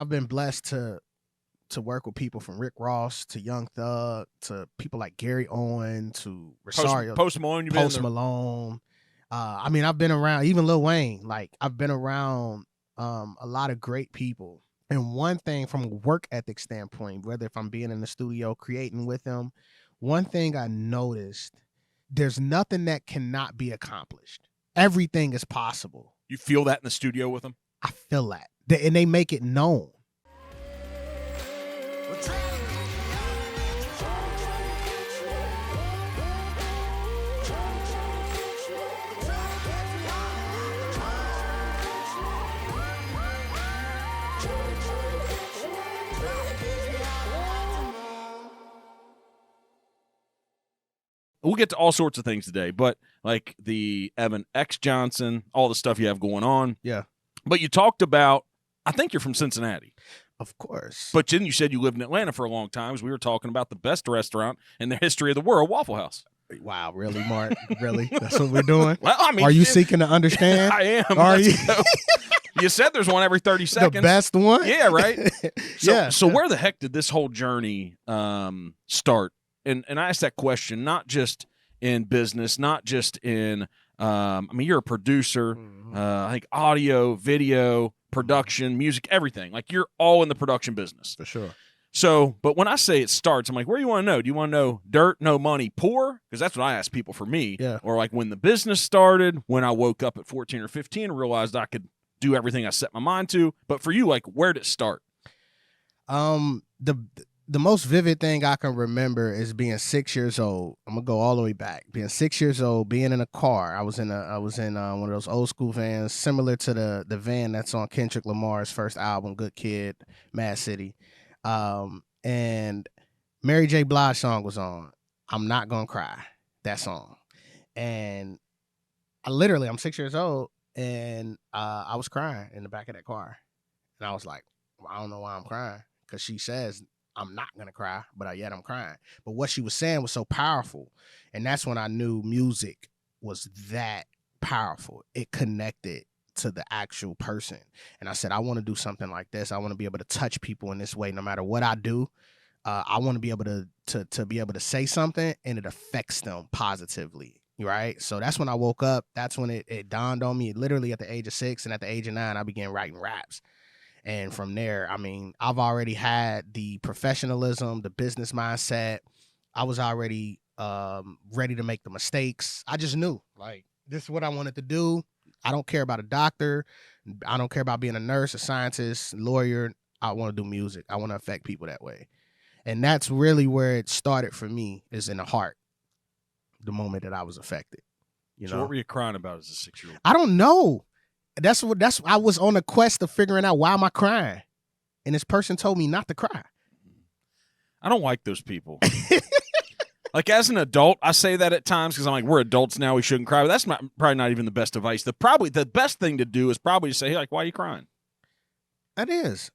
I've been blessed to work with people from Rick Ross to Young Thug to people like Gary Owen to Rosario, Post Malone, you Post been there? Malone. I mean, I've been around even Lil Wayne. Like I've been around a lot of great people. And one thing from a work ethic standpoint, whether if I'm being in the studio creating with them, one thing I noticed, there's nothing that cannot be accomplished. Everything is possible. You feel that in the studio with them? I feel that. And they make it known. We'll get to all sorts of things today, but like the Evan X Johnson, all the stuff you have going on. Yeah. But you talked about, I think you're from Cincinnati. Of course. But then you said you lived in Atlanta for a long time, as we were talking about the best restaurant in the history of the world, Waffle House. Wow, really, Mark? Really? That's what we're doing? Well, I mean, are you seeking to understand? I am. Are you? You said there's one every 30 seconds. The best one? Yeah, right? Yeah. So where the heck did this whole journey start? And I asked that question not just in business, not just in, I mean, you're a producer, I think audio, video, production, music, everything. Like you're all in the production business. For sure. So, but when I say it starts, I'm like, where do you want to know? Do you want to know dirt, no money, poor? Because that's what I ask people for me. Yeah. Or like when the business started, when I woke up at 14 or 15 and realized I could do everything I set my mind to. But for you, like, where did it start? The most vivid thing I can remember is being 6 years old. I'm gonna go all the way back. Being 6 years old, being in a car. I was in one of those old school vans, similar to the van that's on Kendrick Lamar's first album, Good Kid, Mad City. And Mary J Blige song was on. I'm Not Gonna Cry. That song. And I'm 6 years old, and I was crying in the back of that car. And I was like, well, I don't know why I'm crying, because she says I'm not gonna cry, but yet I'm crying. But what she was saying was so powerful, and that's when I knew music was that powerful. It connected to the actual person, and I said, I want to do something like this. I want to be able to touch people in this way, no matter what I do. I want to be able to be able to say something, and it affects them positively. Right. So that's when I woke up. That's when it dawned on me. Literally at the age of 6 and at the age of 9, I began writing raps. And from there, I mean, I've already had the professionalism, the business mindset. I was already ready to make the mistakes. I just knew, like, this is what I wanted to do. I don't care about a doctor. I don't care about being a nurse, a scientist, lawyer. I want to do music. I want to affect people that way. And that's really where it started for me, is in the heart, the moment that I was affected. So what were you crying about as a 6-year-old? I don't know. I was on a quest of figuring out, why am I crying? And this person told me not to cry. I don't like those people. Like as an adult, I say that at times because I'm like, we're adults now, we shouldn't cry. But that's probably not even the best advice. The best thing to do is probably to say, hey, like, why are you crying? That is.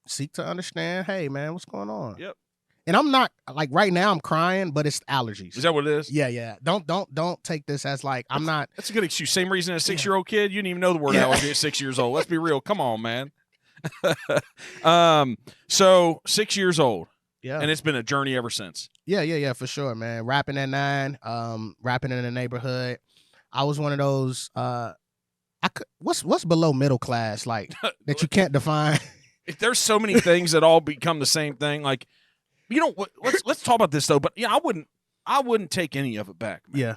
Seek to understand, hey, man, what's going on? Yep. And I'm not, like, right now I'm crying, but it's allergies. Is that what it is? Yeah. Don't take this as like, I'm not. That's a good excuse. Same reason as a 6-year-old kid. You didn't even know the word allergy at 6 years old. Let's be real. Come on, man. So 6 years old. Yeah. And it's been a journey ever since. Yeah, for sure, man. Rapping at 9, rapping in the neighborhood. I was one of those, what's below middle class, like, that you can't define? There's so many things that all become the same thing. Like, you know, let's talk about this though. But yeah, I wouldn't take any of it back, man. Yeah,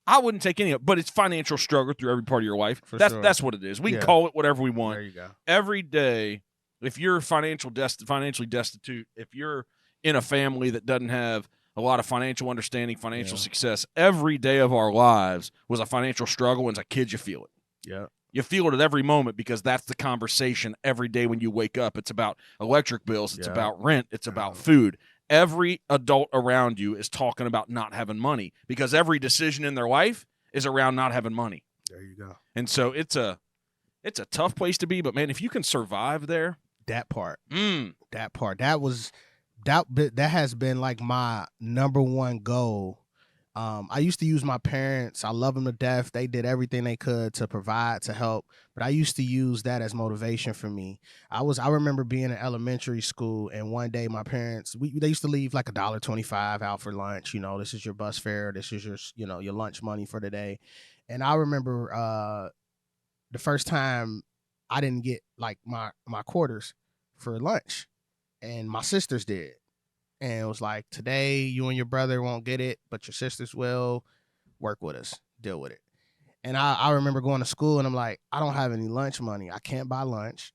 I wouldn't take any of it. But it's financial struggle through every part of your life. That's what it is. We can call it whatever we want. There you go. Every day, if you're financially destitute, if you're in a family that doesn't have a lot of financial understanding, financial success, every day of our lives was a financial struggle. And as a kid, you feel it. Yeah. You feel it at every moment because that's the conversation every day when you wake up. It's about electric bills. It's about rent. It's about food. Every adult around you is talking about not having money because every decision in their life is around not having money. There you go. And so it's a tough place to be. But, man, if you can survive there. That part. That has been like my number one goal I used to use my parents. I love them to death. They did everything they could to provide, to help. But I used to use that as motivation for me. I remember being in elementary school, and one day my parents, they used to leave like $1.25 out for lunch. You know, this is your bus fare. This is your, you know, your lunch money for the day. And I remember the first time I didn't get like my quarters for lunch, and my sisters did. And it was like, today you and your brother won't get it, but your sisters will. Work with us, deal with it. And I remember going to school, and I'm like, I don't have any lunch money. I can't buy lunch.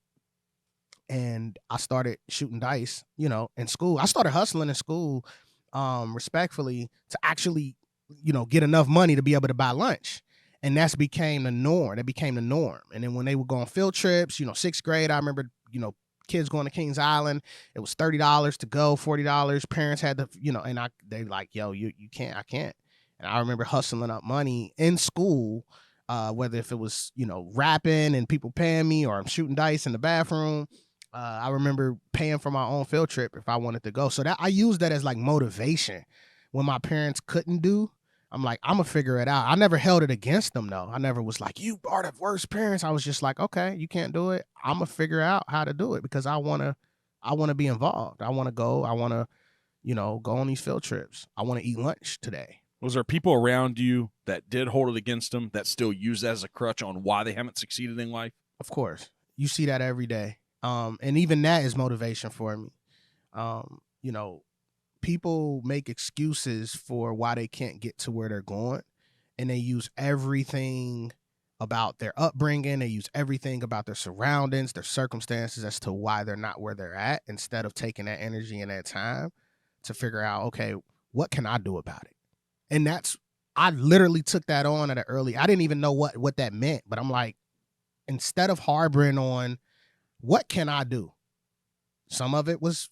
And I started shooting dice, you know, in school. I started hustling in school, respectfully, to actually, you know, get enough money to be able to buy lunch. And that's became the norm. That became the norm. And then when they would go on field trips, you know, sixth grade, I remember, you know, kids going to Kings Island. It was $30 to go, $40. Parents had to, you know, and they like, yo, you can't, I can't. And I remember hustling up money in school, whether if it was, you know, rapping and people paying me, or I'm shooting dice in the bathroom. I remember paying for my own field trip if I wanted to go. So that I used that as like motivation when my parents couldn't do. I'm like, I'm gonna figure it out. I never held it against them though. I never was like, you are the worst parents. I was just like, okay, you can't do it. I'm gonna figure out how to do it because I wanna be involved. I wanna go. I wanna, you know, go on these field trips. I wanna eat lunch today. Was there people around you that did hold it against them that still use that as a crutch on why they haven't succeeded in life? Of course, you see that every day. And even that is motivation for me. You know, people make excuses for why they can't get to where they're going, and they use everything about their upbringing, they use everything about their surroundings, their circumstances as to why they're not where they're at, instead of taking that energy and that time to figure out, okay, what can I do about it? And that's, I literally took that on at an early, I didn't even know what that meant, but I'm like, instead of harboring on what can I do, some of it was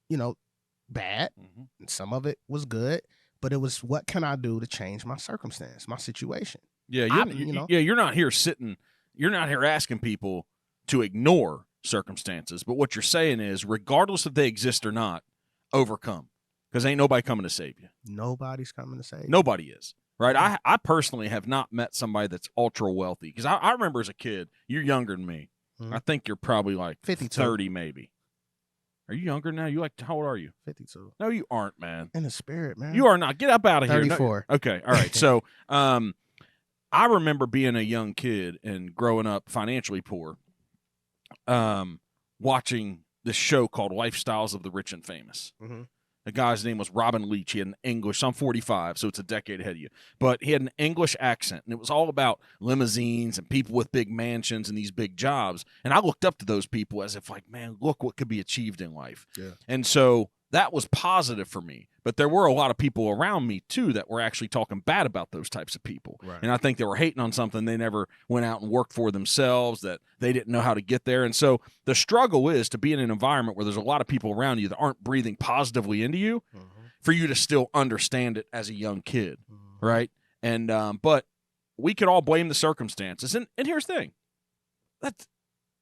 you know, bad, and some of it was good, but it was, what can I do to change my circumstance, my situation? Yeah, you're not here sitting. You're not here asking people to ignore circumstances, but what you're saying is, regardless if they exist or not, overcome, because ain't nobody coming to save you. Nobody's coming to save you. Nobody is. Right? I personally have not met somebody that's ultra wealthy, because I remember as a kid, you're younger than me. I think you're probably like 52. 30 maybe. Are you younger now? You like, how old are you? 52. No, you aren't, man. In the spirit, man. You are not. Get up out of 34. No, okay, all right. So I remember being a young kid and growing up financially poor, watching this show called Lifestyles of the Rich and Famous. The guy's name was Robin Leach. He had an English, so I'm 45, so it's a decade ahead of you. But he had an English accent, and it was all about limousines and people with big mansions and these big jobs. And I looked up to those people as if, like, man, look what could be achieved in life. Yeah. And so that was positive for me. But there were a lot of people around me, too, that were actually talking bad about those types of people. Right. And I think they were hating on something they never went out and worked for themselves, that they didn't know how to get there. And so the struggle is to be in an environment where there's a lot of people around you that aren't breathing positively into you, for you to still understand it as a young kid, right? And but we could all blame the circumstances. And here's the thing.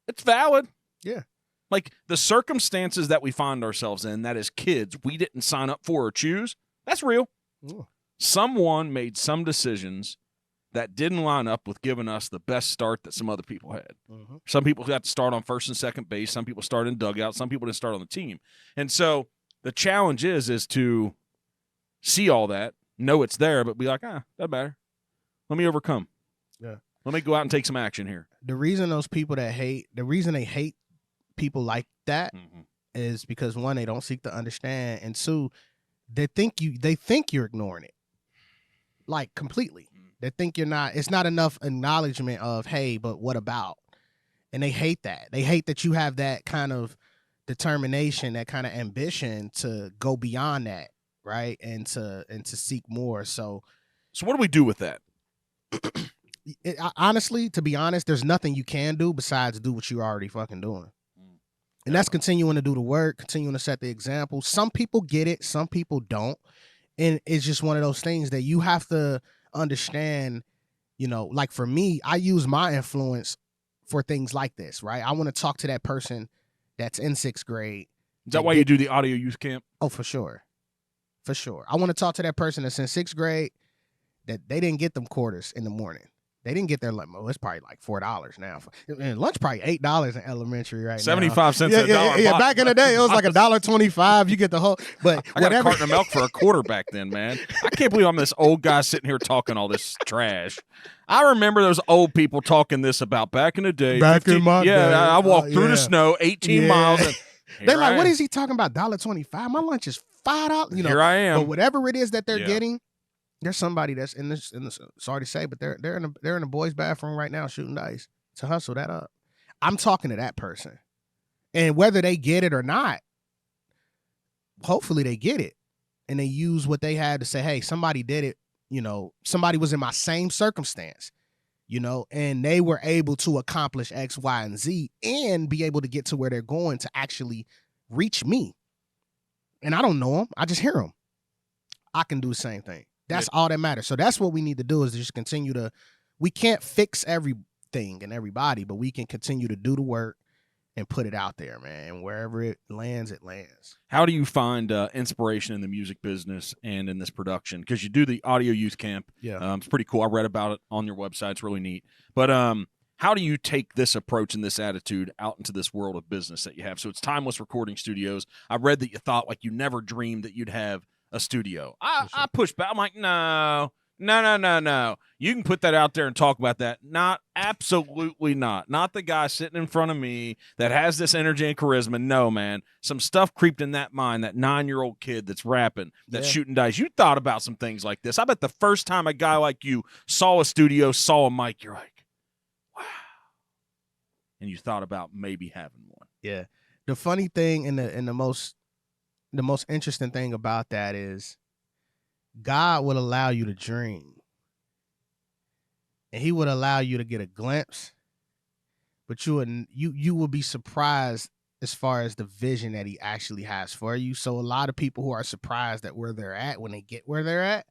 It's valid. Yeah. Like, the circumstances that we find ourselves in, that as kids we didn't sign up for or choose, that's real. Ooh. Someone made some decisions that didn't line up with giving us the best start that some other people had. Some people got to start on first and second base. Some people started in dugout. Some people didn't start on the team. And so the challenge is to see all that, know it's there, but be like, doesn't matter. Let me overcome. Yeah. Let me go out and take some action here. The reason those people that hate, the reason they hate people like that is because, one, they don't seek to understand, and two, they think you're ignoring it, like, completely. They think you're not. It's not enough acknowledgement of, hey, but what about? And they hate that. They hate that you have that kind of determination, that kind of ambition to go beyond that, right? And to seek more. So what do we do with that? Honestly, to be honest, there's nothing you can do besides do what you're already fucking doing. And that's continuing to do the work, continuing to set the example. Some people get it, some people don't. And it's just one of those things that you have to understand, you know, like, for me, I use my influence for things like this, right? I want to talk to that person that's in sixth grade. Is that why you do the audio youth camp? Oh, for sure. for sure. I want to talk to that person that's in 6th grade that they didn't get them quarters in the morning. They didn't get their lunch. Well, it's probably like $4 now. And lunch probably $8 in elementary right 75 now. cents a dollar. Yeah, back in the day, it was like $1.25. You get the whole. But I got a carton of milk for a quarter back then, man. I can't believe I'm this old guy sitting here talking all this trash. I remember those old people talking this about back in the day. Back in my day. I walked through the snow 18 miles. And they're like, what is he talking about? $1.25? My lunch is $5. Here I am. But whatever it is that they're getting. There's somebody that's in this. Sorry to say, but they're in a boys' bathroom right now shooting dice to hustle that up. I'm talking to that person, and whether they get it or not, hopefully they get it, and they use what they had to say. Hey, somebody did it. Somebody was in my same circumstance, and they were able to accomplish X, Y, and Z, and be able to get to where they're going to actually reach me. And I don't know them. I just hear them. I can do the same thing. That's all that matters. So that's what we need to do is just continue to, we can't fix everything and everybody, but we can continue to do the work and put it out there, man. And wherever it lands, it lands. How do you find inspiration in the music business and in this production? Because you do the audio youth camp. Yeah. It's pretty cool. I read about it on your website. It's really neat. But how do you take this approach and this attitude out into this world of business that you have? So it's Timeless Recording Studios. I read that you thought like you never dreamed that you'd have a studio. I pushed back. I'm like, no. You can put that out there and talk about that. Absolutely not. Not the guy sitting in front of me that has this energy and charisma. No, man. Some stuff creeped in that mind, that 9-year-old kid that's rapping, that's shooting dice. You thought about some things like this. I bet the first time a guy like you saw a studio, saw a mic, you're like, wow. And you thought about maybe having one. Yeah. The funny thing and the most interesting thing about that is God will allow you to dream. And he would allow you to get a glimpse, but you will be surprised as far as the vision that he actually has for you. So a lot of people who are surprised at where they're at, when they get where they're at,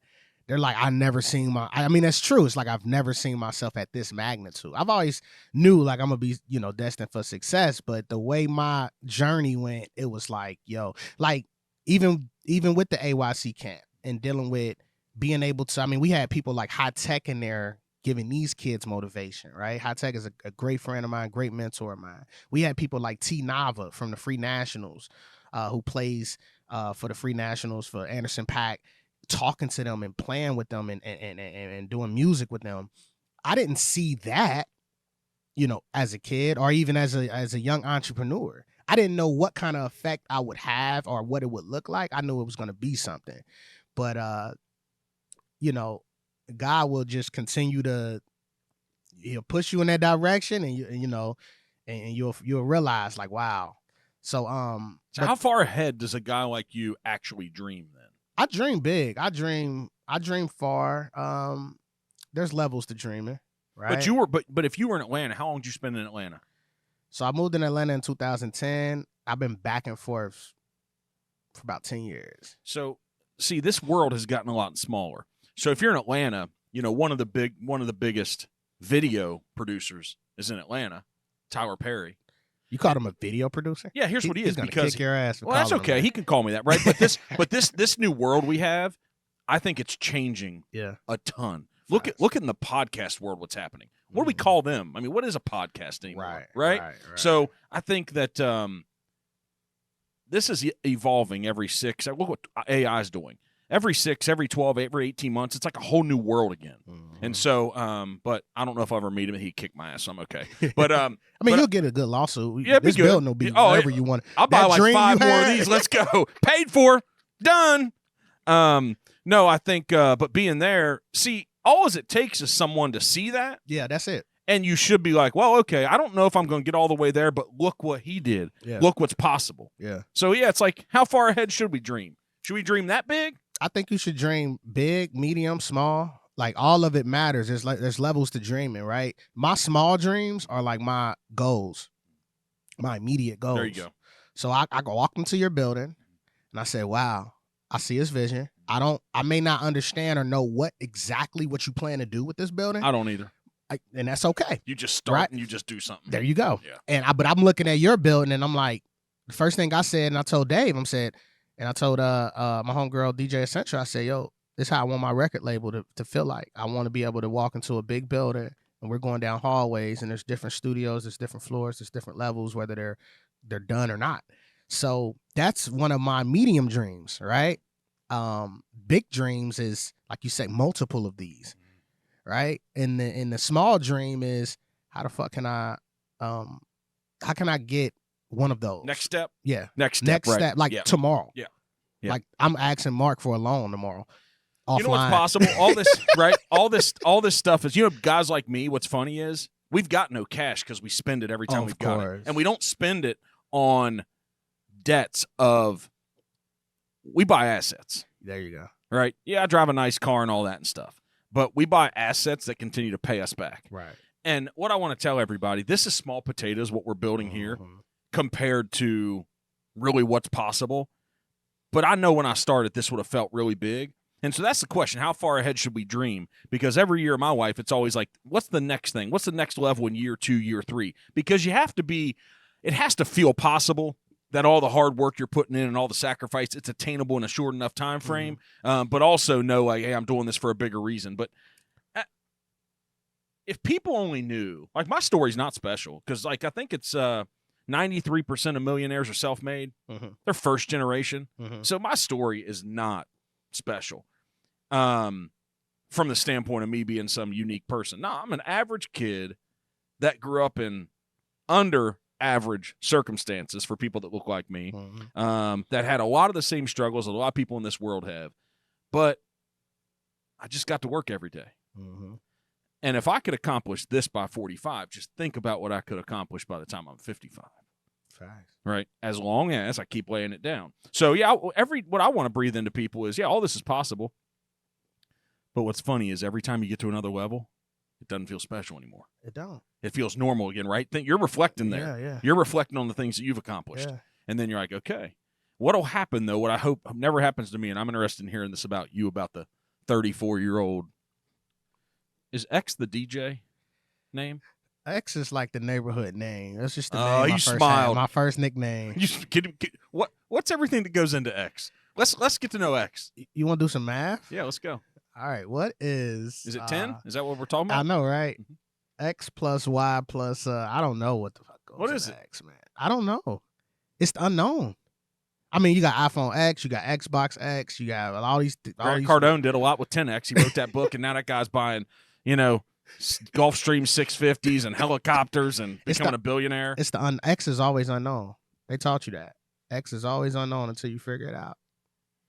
they're like, that's true. It's like, I've never seen myself at this magnitude. I've always knew like I'm going to be, destined for success. But the way my journey went, it was like, even with the AYC camp and dealing with being able to, we had people like High Tech in there giving these kids motivation, right? High Tech is a great friend of mine, great mentor of mine. We had people like T Nava from the Free Nationals, who plays for the Free Nationals for Anderson .Paak, talking to them and playing with them and doing music with them. I didn't see that, as a kid or even as a young entrepreneur. I didn't know what kind of effect I would have or what it would look like. I knew it was going to be something, but God will just continue to, he'll push you in that direction, and you'll realize like, wow. So how far ahead does a guy like you actually dream then? I dream big. I dream far. There's levels to dreaming, right? But if you were in Atlanta, how long did you spend in Atlanta? So I moved in Atlanta in 2010. I've been back and forth for about 10 years. So see, this world has gotten a lot smaller. So if you're in Atlanta, one of the biggest video producers is in Atlanta, Tyler Perry. You called him a video producer? Yeah, here's what he is. He's gonna kick your ass. Well, that's okay. He can call me that, right? But this new world we have, I think it's changing a ton. Look at in the podcast world what's happening. What do we call them? What is a podcast anymore? Right. So I think that this is evolving every 6. Look what AI is doing. Every 6, every 12, every 18 months, it's like a whole new world again. Mm-hmm. And so, but I don't know if I ever meet him and he'd kick my ass, so I'm okay. But you'll get a good lawsuit. Yeah, this building will be whatever you want. I'll buy like 5 more of these. Let's go. Paid for. Done. No, I think, but being there, see, all it takes is someone to see that. Yeah, that's it. And you should be like, well, okay, I don't know if I'm going to get all the way there, but look what he did. Yeah. Look what's possible. Yeah. So, it's like, how far ahead should we dream? Should we dream that big? I think you should dream big, medium, small. Like, all of it matters. There's levels to dreaming, right? My small dreams are like my goals, my immediate goals. There you go. So I go walk into your building and I say, wow, I see his vision. I may not understand or know what you plan to do with this building. I don't either. And that's okay. You just start and you just do something. There you go. Yeah. But I'm looking at your building and I'm like, the first thing I said, and I told Dave, I said, And I told my homegirl DJ Essential, I said, yo, this is how I want my record label to feel like. I want to be able to walk into a big building and we're going down hallways and there's different studios, there's different floors, there's different levels, whether they're done or not. So that's one of my medium dreams, right? Big dreams is, like you say, multiple of these, right? And the small dream is, how the fuck can I how can I get one of those? Next step? Yeah. Next step, right. like tomorrow. Yeah. Like I'm asking Mark for a loan tomorrow. Offline. You know what's possible? All this, right? All this stuff is, guys like me, what's funny is we've got no cash because we spend it every time we've got it. And we don't spend it on debts we buy assets. There you go. Right? Yeah, I drive a nice car and all that and stuff. But we buy assets that continue to pay us back. Right. And what I want to tell everybody, this is small potatoes, what we're building here, compared to really what's possible. But I know when I started, this would have felt really big. And so that's the question. How far ahead should we dream? Because every year, my wife, it's always like, what's the next thing? What's the next level in year 2, year 3? Because it has to feel possible that all the hard work you're putting in and all the sacrifice, it's attainable in a short enough time frame. But also know, like, hey, I'm doing this for a bigger reason. But if people only knew, like, my story's not special because, like, I think it's 93% of millionaires are self-made. They're first generation. So my story is not special from the standpoint of me being some unique person. No, I'm an average kid that grew up in under average circumstances for people that look like me, that had a lot of the same struggles that a lot of people in this world have. But I just got to work every day. And if I could accomplish this by 45, just think about what I could accomplish by the time I'm 55. Facts. Right? As long as I keep laying it down. So, yeah, what I want to breathe into people is, yeah, all this is possible. But what's funny is every time you get to another level, it doesn't feel special anymore. It don't. It feels normal again, right? You're reflecting there. Yeah. You're reflecting on the things that you've accomplished. Yeah. And then you're like, okay, what'll happen, though, what I hope never happens to me, and I'm interested in hearing this about you, about the 34-year-old. Is X the DJ name? X is like the neighborhood name. That's just the name. You smiled. My first nickname. What's everything that goes into X? Let's get to know X. You want to do some math? Yeah, let's go. All right. What is? Is it 10? Is that what we're talking about? I know, right? X plus Y plus I don't know what the fuck goes. What is it? X, man? I don't know. It's the unknown. I mean, you got iPhone X, you got Xbox X, you got all these. Cardone did a lot with 10X. He wrote that book, and now that guy's buying, Gulfstream 650s and helicopters and becoming a billionaire. X is always unknown. They taught you that. X is always unknown until you figure it out.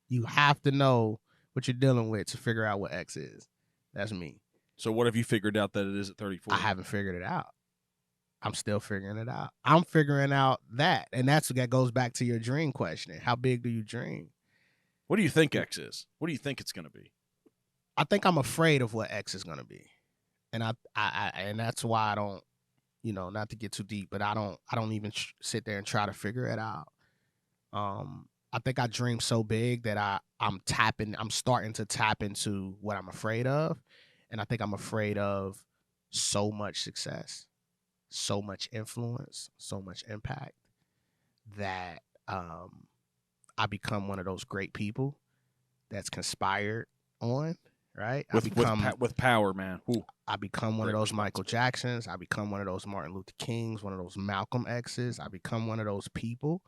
You have to know what you're dealing with to figure out what X is. That's me. So what have you figured out that it is at 34? I haven't figured it out. I'm still figuring it out. I'm figuring out that. And that goes back to your dream question. How big do you dream? What do you think X is? What do you think it's going to be? I think I'm afraid of what X is going to be. And I and that's why I don't, not to get too deep, but I don't even sit there and try to figure it out. I think I dream so big that I'm starting to tap into what I'm afraid of. And I think I'm afraid of so much success, so much influence, so much impact that I become one of those great people that's conspired on, right? With power, man. Ooh. I become one of those Michael Jacksons. I become one of those Martin Luther Kings, one of those Malcolm X's. I become one of those people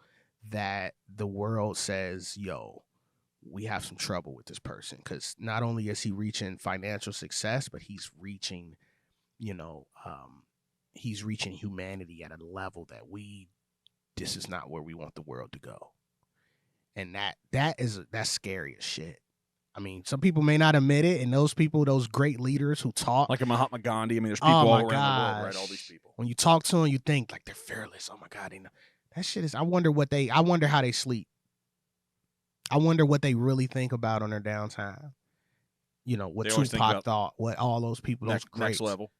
that the world says, yo, we have some trouble with this person, because not only is he reaching financial success, but he's reaching, he's reaching humanity at a level that this is not where we want the world to go. And that's scary as shit. I mean, some people may not admit it, and those people, those great leaders who talk. Like a Mahatma Gandhi. I mean, there's people all around the world, right? All these people. When you talk to them, you think, like, they're fearless. Oh, my God. They know. That shit is, I wonder how they sleep. I wonder what they really think about on their downtime. What Tupac thought, what all those people, those greats. Next level.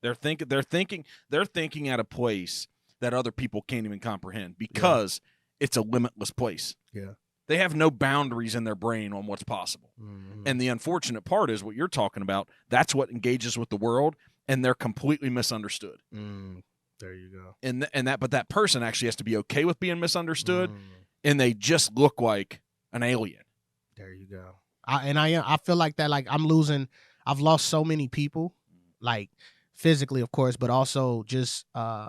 They're thinking at a place that other people can't even comprehend, because it's a limitless place. Yeah. They have no boundaries in their brain on what's possible. Mm-hmm. And the unfortunate part is what you're talking about. That's what engages with the world, and they're completely misunderstood. There you go. But that person actually has to be okay with being misunderstood and they just look like an alien. There you go. I feel like that. Like I've lost so many people, like physically, of course, but also just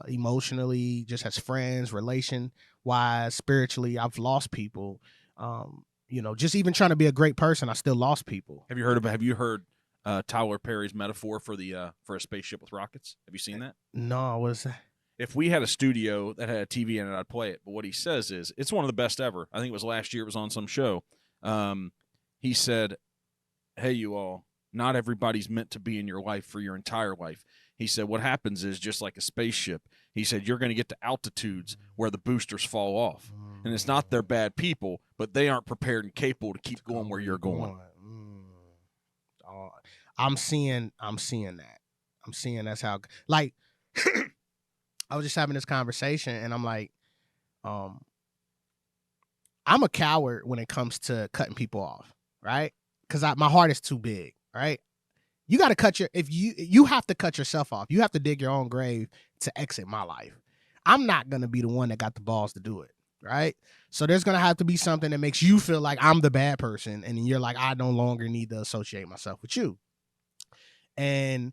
emotionally, just as friends, relation wise, spiritually. I've lost people. Just even trying to be a great person, I still lost people. Have you heard Tyler Perry's metaphor for a spaceship with rockets? Have you seen that? No, what is that? If we had a studio that had a TV in it, I'd play it. But what he says is, it's one of the best ever. I think it was last year. It was on some show. He said, hey, you all, not everybody's meant to be in your life for your entire life. He said, what happens is just like a spaceship. He said, you're going to get to altitudes where the boosters fall off. And it's not they're bad people, but they aren't prepared and capable to keep going where you're going. I'm seeing that. I'm seeing that's how, like, I was just having this conversation and I'm like, I'm a coward when it comes to cutting people off, right? Because my heart is too big, right? You got to you have to cut yourself off. You have to dig your own grave to exit my life. I'm not going to be the one that got the balls to do it, right? So there's going to have to be something that makes you feel like I'm the bad person. And you're like, I no longer need to associate myself with you. And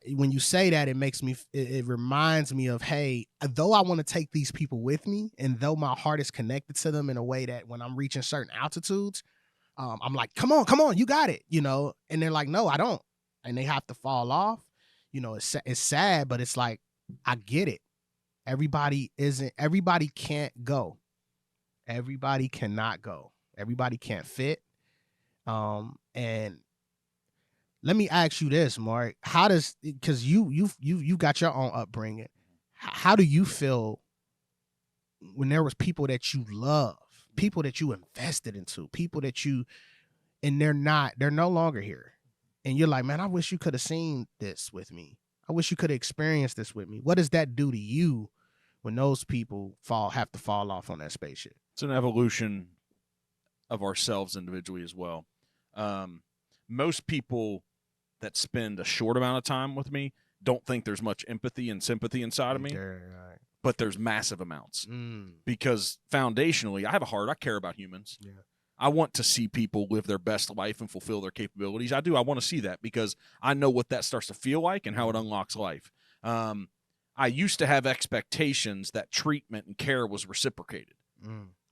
when you say that, it reminds me of, hey, though I want to take these people with me, and though my heart is connected to them in a way that when I'm reaching certain altitudes, I'm like, come on, you got it, and they're like, no, I don't. And they have to fall off. It's sad, but it's like, I get it. Everybody can't go. Everybody cannot go. Everybody can't fit. And let me ask you this, Mark. Because you got your own upbringing. How do you feel when there was people that you love, people that you invested into, people that and they're no longer here. And you're like, man, I wish you could have seen this with me. I wish you could have experienced this with me. What does that do to you when those people have to fall off on that spaceship? It's an evolution of ourselves individually as well. Most people that spend a short amount of time with me don't think there's much empathy and sympathy inside of me, right. But there's massive amounts because foundationally, I have a heart. I care about humans. Yeah. I want to see people live their best life and fulfill their capabilities. I do. I want to see that because I know what that starts to feel like and how it unlocks life. I used to have expectations that treatment and care was reciprocated.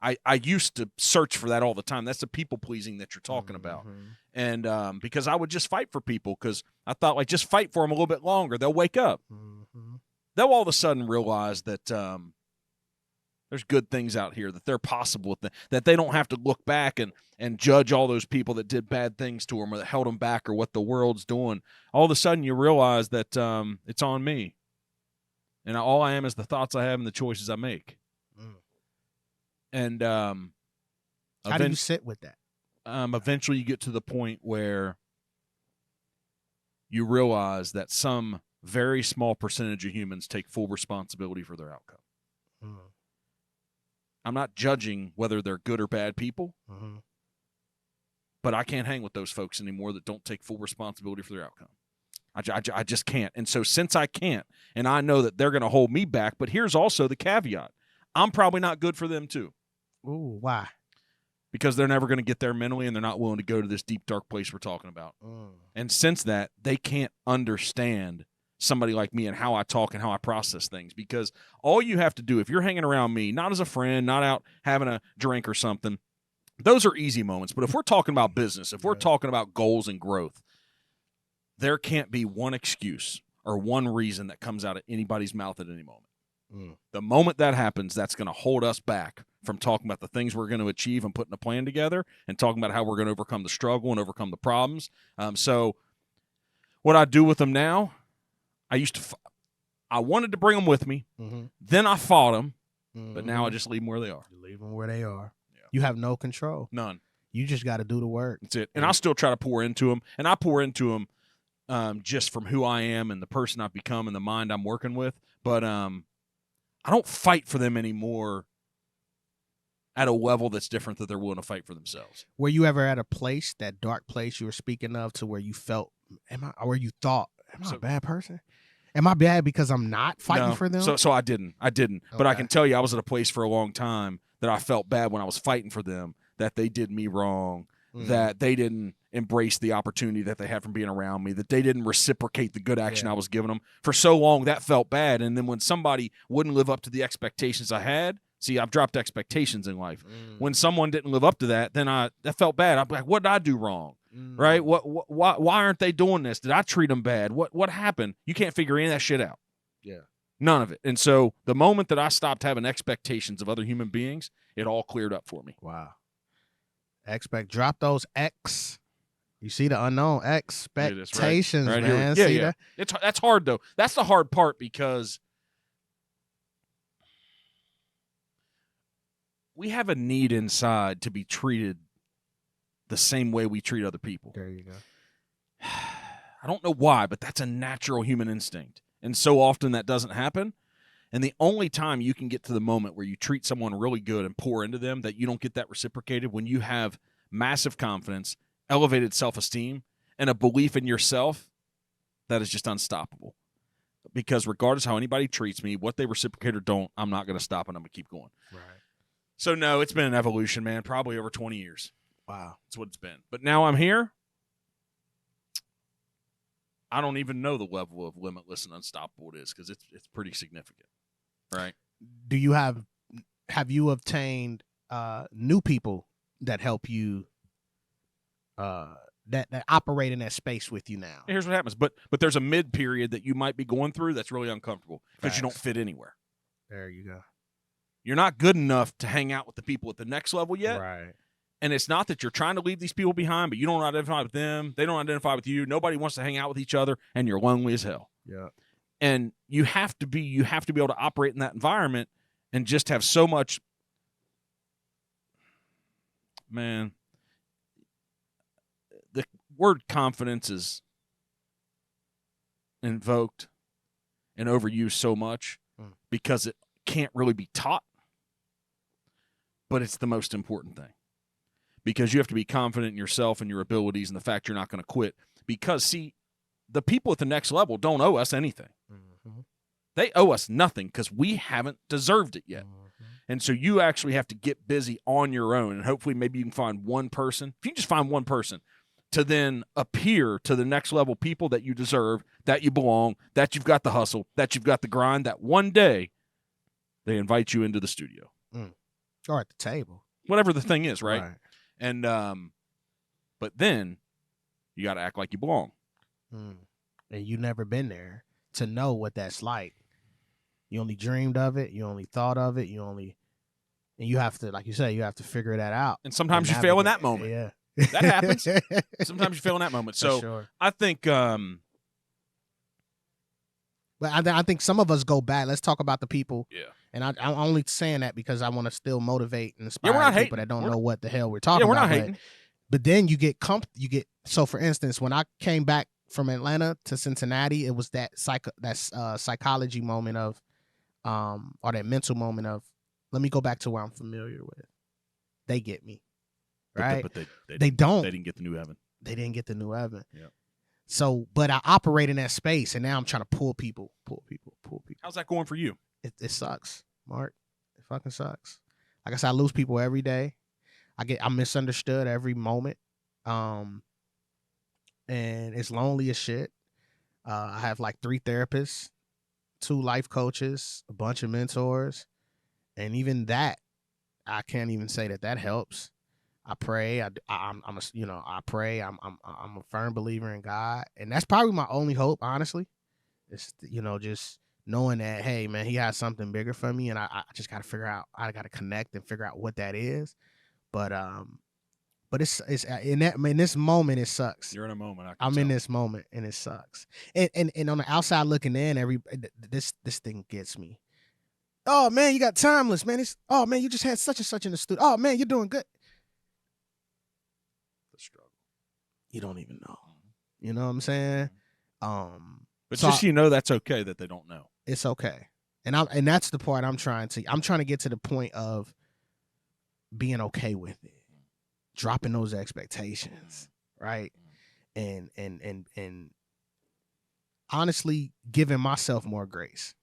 I used to search for that all the time. That's the people pleasing that you're talking about. And because I would just fight for people because I thought, like, just fight for them a little bit longer. They'll wake up. They'll all of a sudden realize that there's good things out here, that they're possible, that they don't have to look back and judge all those people that did bad things to them or that held them back or what the world's doing. All of a sudden you realize that it's on me. And all I am is the thoughts I have and the choices I make. And how do you sit with that? Eventually you get to the point where you realize that some very small percentage of humans take full responsibility for their outcome. I'm not judging whether they're good or bad people, but I can't hang with those folks anymore that don't take full responsibility for their outcome. I just can't. And so since I can't, and I know that they're going to hold me back, but here's also the caveat. I'm probably not good for them too. Ooh, why? Because they're never going to get there mentally, and they're not willing to go to this deep, dark place we're talking about. And since that, they can't understand somebody like me and how I talk and how I process things. Because all you have to do, if you're hanging around me, not as a friend, not out having a drink or something, those are easy moments. But if we're talking about business, if we're talking about goals and growth, there can't be one excuse or one reason that comes out of anybody's mouth at any moment. The moment that happens, that's going to hold us back from talking about the things we're going to achieve and putting a plan together and talking about how we're going to overcome the struggle and overcome the problems. So what I do with them now, I wanted to bring them with me. Then I fought them, but now I just leave them where they are. You leave them where they are. Yeah. You have no control. None. You just got to do the work. That's it. And I still try to pour into them, and I pour into them just from who I am and the person I've become and the mind I'm working with. But I don't fight for them anymore at a level that's different that they're willing to fight for themselves. Were you ever at a place, that dark place you were speaking of, to where you felt, or you thought, am I a bad person? Am I bad because I'm not fighting for them? So I didn't. Okay. But I can tell you I was at a place for a long time that I felt bad when I was fighting for them, that they did me wrong, that they didn't embrace the opportunity that they had from being around me, that they didn't reciprocate the good action I was giving them. For so long, that felt bad. And then when somebody wouldn't live up to the expectations I had, see, I've dropped expectations in life. When someone didn't live up to that, then that felt bad. I'm like, what did I do wrong? Right? Why aren't they doing this? Did I treat them bad? What happened? You can't figure any of that shit out. Yeah. None of it. And so the moment that I stopped having expectations of other human beings, it all cleared up for me. Wow. Drop those X. You see the unknown expectations, right man. Here. See yeah. that? That's hard though. That's the hard part because we have a need inside to be treated the same way we treat other people. There you go. I don't know why, but that's a natural human instinct. And so often that doesn't happen. And the only time you can get to the moment where you treat someone really good and pour into them, that you don't get that reciprocated, when you have massive confidence, elevated self-esteem, and a belief in yourself that is just unstoppable. Because regardless how anybody treats me, what they reciprocate or don't, I'm not going to stop and I'm going to keep going. Right. So no, it's been an evolution, man, probably over 20 years. Wow. That's what it's been. But now I'm here. I don't even know the level of limitless and unstoppable it is, because it's pretty significant. Right. Do you have you obtained new people that help you that operate in that space with you now? Here's what happens. But there's a mid period that you might be going through that's really uncomfortable because you don't fit anywhere. There you go. You're not good enough to hang out with the people at the next level yet. Right. And it's not that you're trying to leave these people behind, but you don't identify with them. They don't identify with you. Nobody wants to hang out with each other, and you're lonely as hell. Yeah. And you have to be able to operate in that environment and just have so much, man. The word confidence is invoked and overused so much because it can't really be taught, but it's the most important thing, because you have to be confident in yourself and your abilities and the fact you're not going to quit. Because, see, the people at the next level don't owe us anything. Mm-hmm. They owe us nothing because we haven't deserved it yet. Mm-hmm. And so you actually have to get busy on your own, and hopefully maybe you can find one person. If you can just find one person to then appear to the next level people that you deserve, that you belong, that you've got the hustle, that you've got the grind, that one day they invite you into the studio. Or at the table. Whatever the thing is, right? And but then you got to act like you belong. And you never been there to know what that's like. You only dreamed of it. You only thought of it. And you have to, like you say, you have to figure that out. And sometimes you fail in that moment. Yeah. That happens. Sometimes you fail in that moment. So sure. I think but I think some of us go back. Let's talk about the people. Yeah. And I'm only saying that because I want to still motivate and inspire people that don't know what the hell we're talking about. Yeah, we're not hating. But then you get so for instance, when I came back from Atlanta to Cincinnati, it was that psychology moment of or that mental moment of, let me go back to where I'm familiar with. They get me. Right? But they don't. They didn't get the new Evan. They didn't get the new Evan. Yeah. So, but I operate in that space, and now I'm trying to pull people. How's that going for you? It sucks, Mark. It fucking sucks. Like I said, I lose people every day. I'm misunderstood every moment. And it's lonely as shit. I have like 3 therapists, 2 life coaches, a bunch of mentors, and even that, I can't even say that helps. I pray. I pray. I'm a firm believer in God, and that's probably my only hope, honestly. It's just knowing that, hey, man, He has something bigger for me, and I just got to figure out. I got to connect and figure out what that is. But it's in this moment, it sucks. You're in a moment. I'm in this moment, and it sucks. And on the outside looking in, this thing gets me. Oh man, you got Timeless, man. Oh man, you just had such and such in the studio. Oh man, you're doing good. The struggle. You don't even know. You know what I'm saying? But so just that's okay that they don't know. It's okay. And that's the part I'm trying to get to the point of being okay with it. Dropping those expectations, right? And honestly giving myself more grace.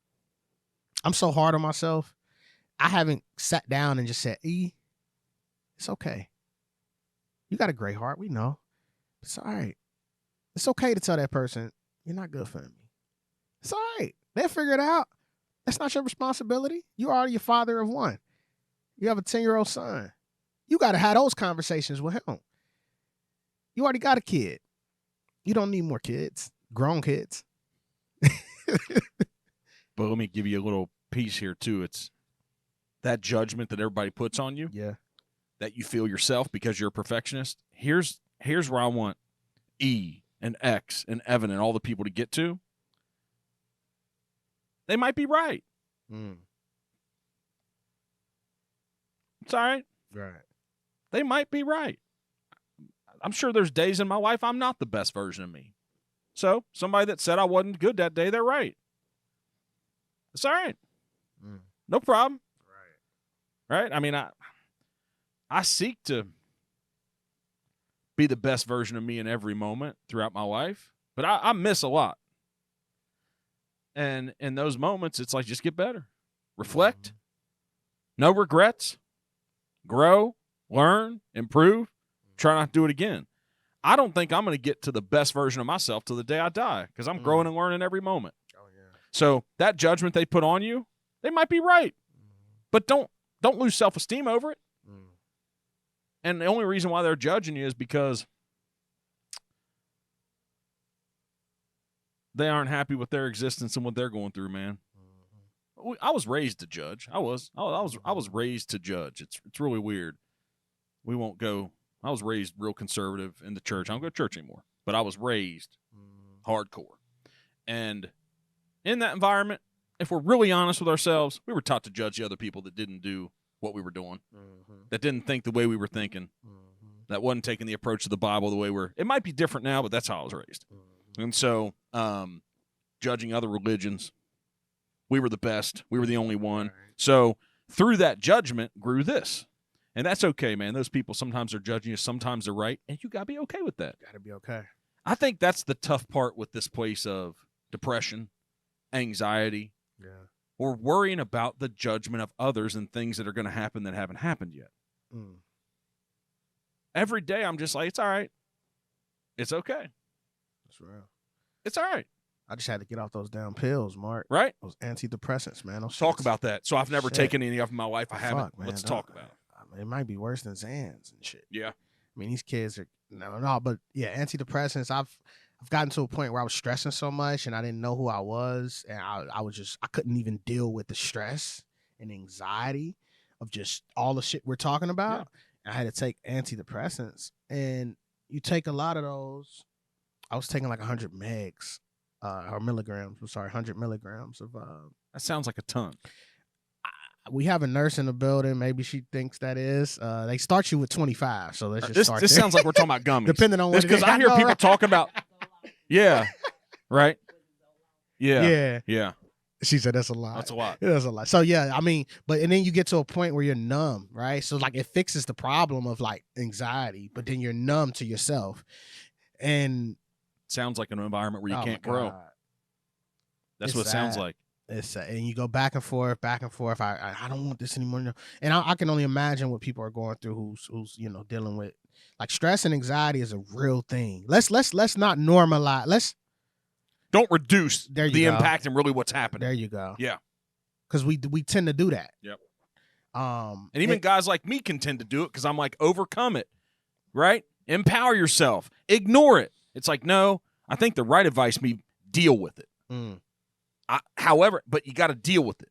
I'm so hard on myself. I haven't sat down and just said, E, it's okay. You got a great heart. We know. It's all right. It's okay to tell that person, you're not good for me. It's all right. They'll figure it out. That's not your responsibility. You are already a father of one. You have a 10-year-old son. You got to have those conversations with him. You already got a kid. You don't need more kids. Grown kids. But let me give you a little piece here, too. It's that judgment that everybody puts on you. Yeah. That you feel yourself because you're a perfectionist. Here's where I want E and X and Evan and all the people to get to. They might be right. It's all right. Right. They might be right. I'm sure there's days in my life I'm not the best version of me. So somebody that said I wasn't good that day, they're right. It's all right. No problem. Right? I mean, I seek to be the best version of me in every moment throughout my life, but I miss a lot. And in those moments, it's like, just get better. Reflect. No regrets. Grow. Learn. Improve. Try not to do it again. I don't think I'm going to get to the best version of myself till the day I die because I'm growing and learning every moment. Oh, yeah. So that judgment they put on you, they might be right. But don't lose self-esteem over it. And the only reason why they're judging you is because they aren't happy with their existence and what they're going through, man. I was raised to judge. I was raised to judge. It's really weird. We won't go. I was raised real conservative in the church. I don't go to church anymore, but I was raised hardcore. And in that environment, if we're really honest with ourselves, we were taught to judge the other people that didn't do what we were doing, that didn't think the way we were thinking, that wasn't taking the approach to the Bible the way it might be different now, but that's how I was raised. And so, judging other religions, we were the best. We were the only one. So through that judgment grew this. And that's okay, man. Those people, sometimes they're judging you, sometimes they're right, and you got to be okay with that. Got to be okay. I think that's the tough part with this place of depression, anxiety, or worrying about the judgment of others and things that are going to happen that haven't happened yet. Every day I'm just like, it's all right. It's okay. That's real. It's all right. I just had to get off those damn pills, Mark. Right? Those antidepressants, man. Those talk about that. So I've never taken any of them in my life. I haven't. Man, Let's talk about it. I mean, it might be worse than Xans and shit. Yeah. I mean, these kids are no, but yeah, antidepressants. I've gotten to a point where I was stressing so much and I didn't know who I was, and I couldn't even deal with the stress and anxiety of just all the shit we're talking about. Yeah. I had to take antidepressants, and you take a lot of those. I was taking like 100 megs. Or milligrams. I'm sorry, 100 milligrams of. That sounds like a ton. We have a nurse in the building. Maybe she thinks that is. They start you with 25, so let's just start. This sounds like we're talking about gummies. Depending on what. Because I hear people talking about. Yeah. Right. Yeah. Yeah. She said that's a lot. That's a lot. That's a lot. So yeah, I mean, and then you get to a point where you're numb, right? So like it fixes the problem of like anxiety, but then you're numb to yourself, and. Sounds like an environment where you can't grow. That's what it sounds like. It's and you go back and forth. I don't want this anymore. And I can only imagine what people are going through who's dealing with like stress and anxiety is a real thing. Let's not normalize. Don't reduce the impact and really what's happening. There you go. Yeah, because we tend to do that. Yep. And even guys like me can tend to do it because I'm like, overcome it, right? Empower yourself. Ignore it. It's like, no, I think the right advice be deal with it. However, but you got to deal with it.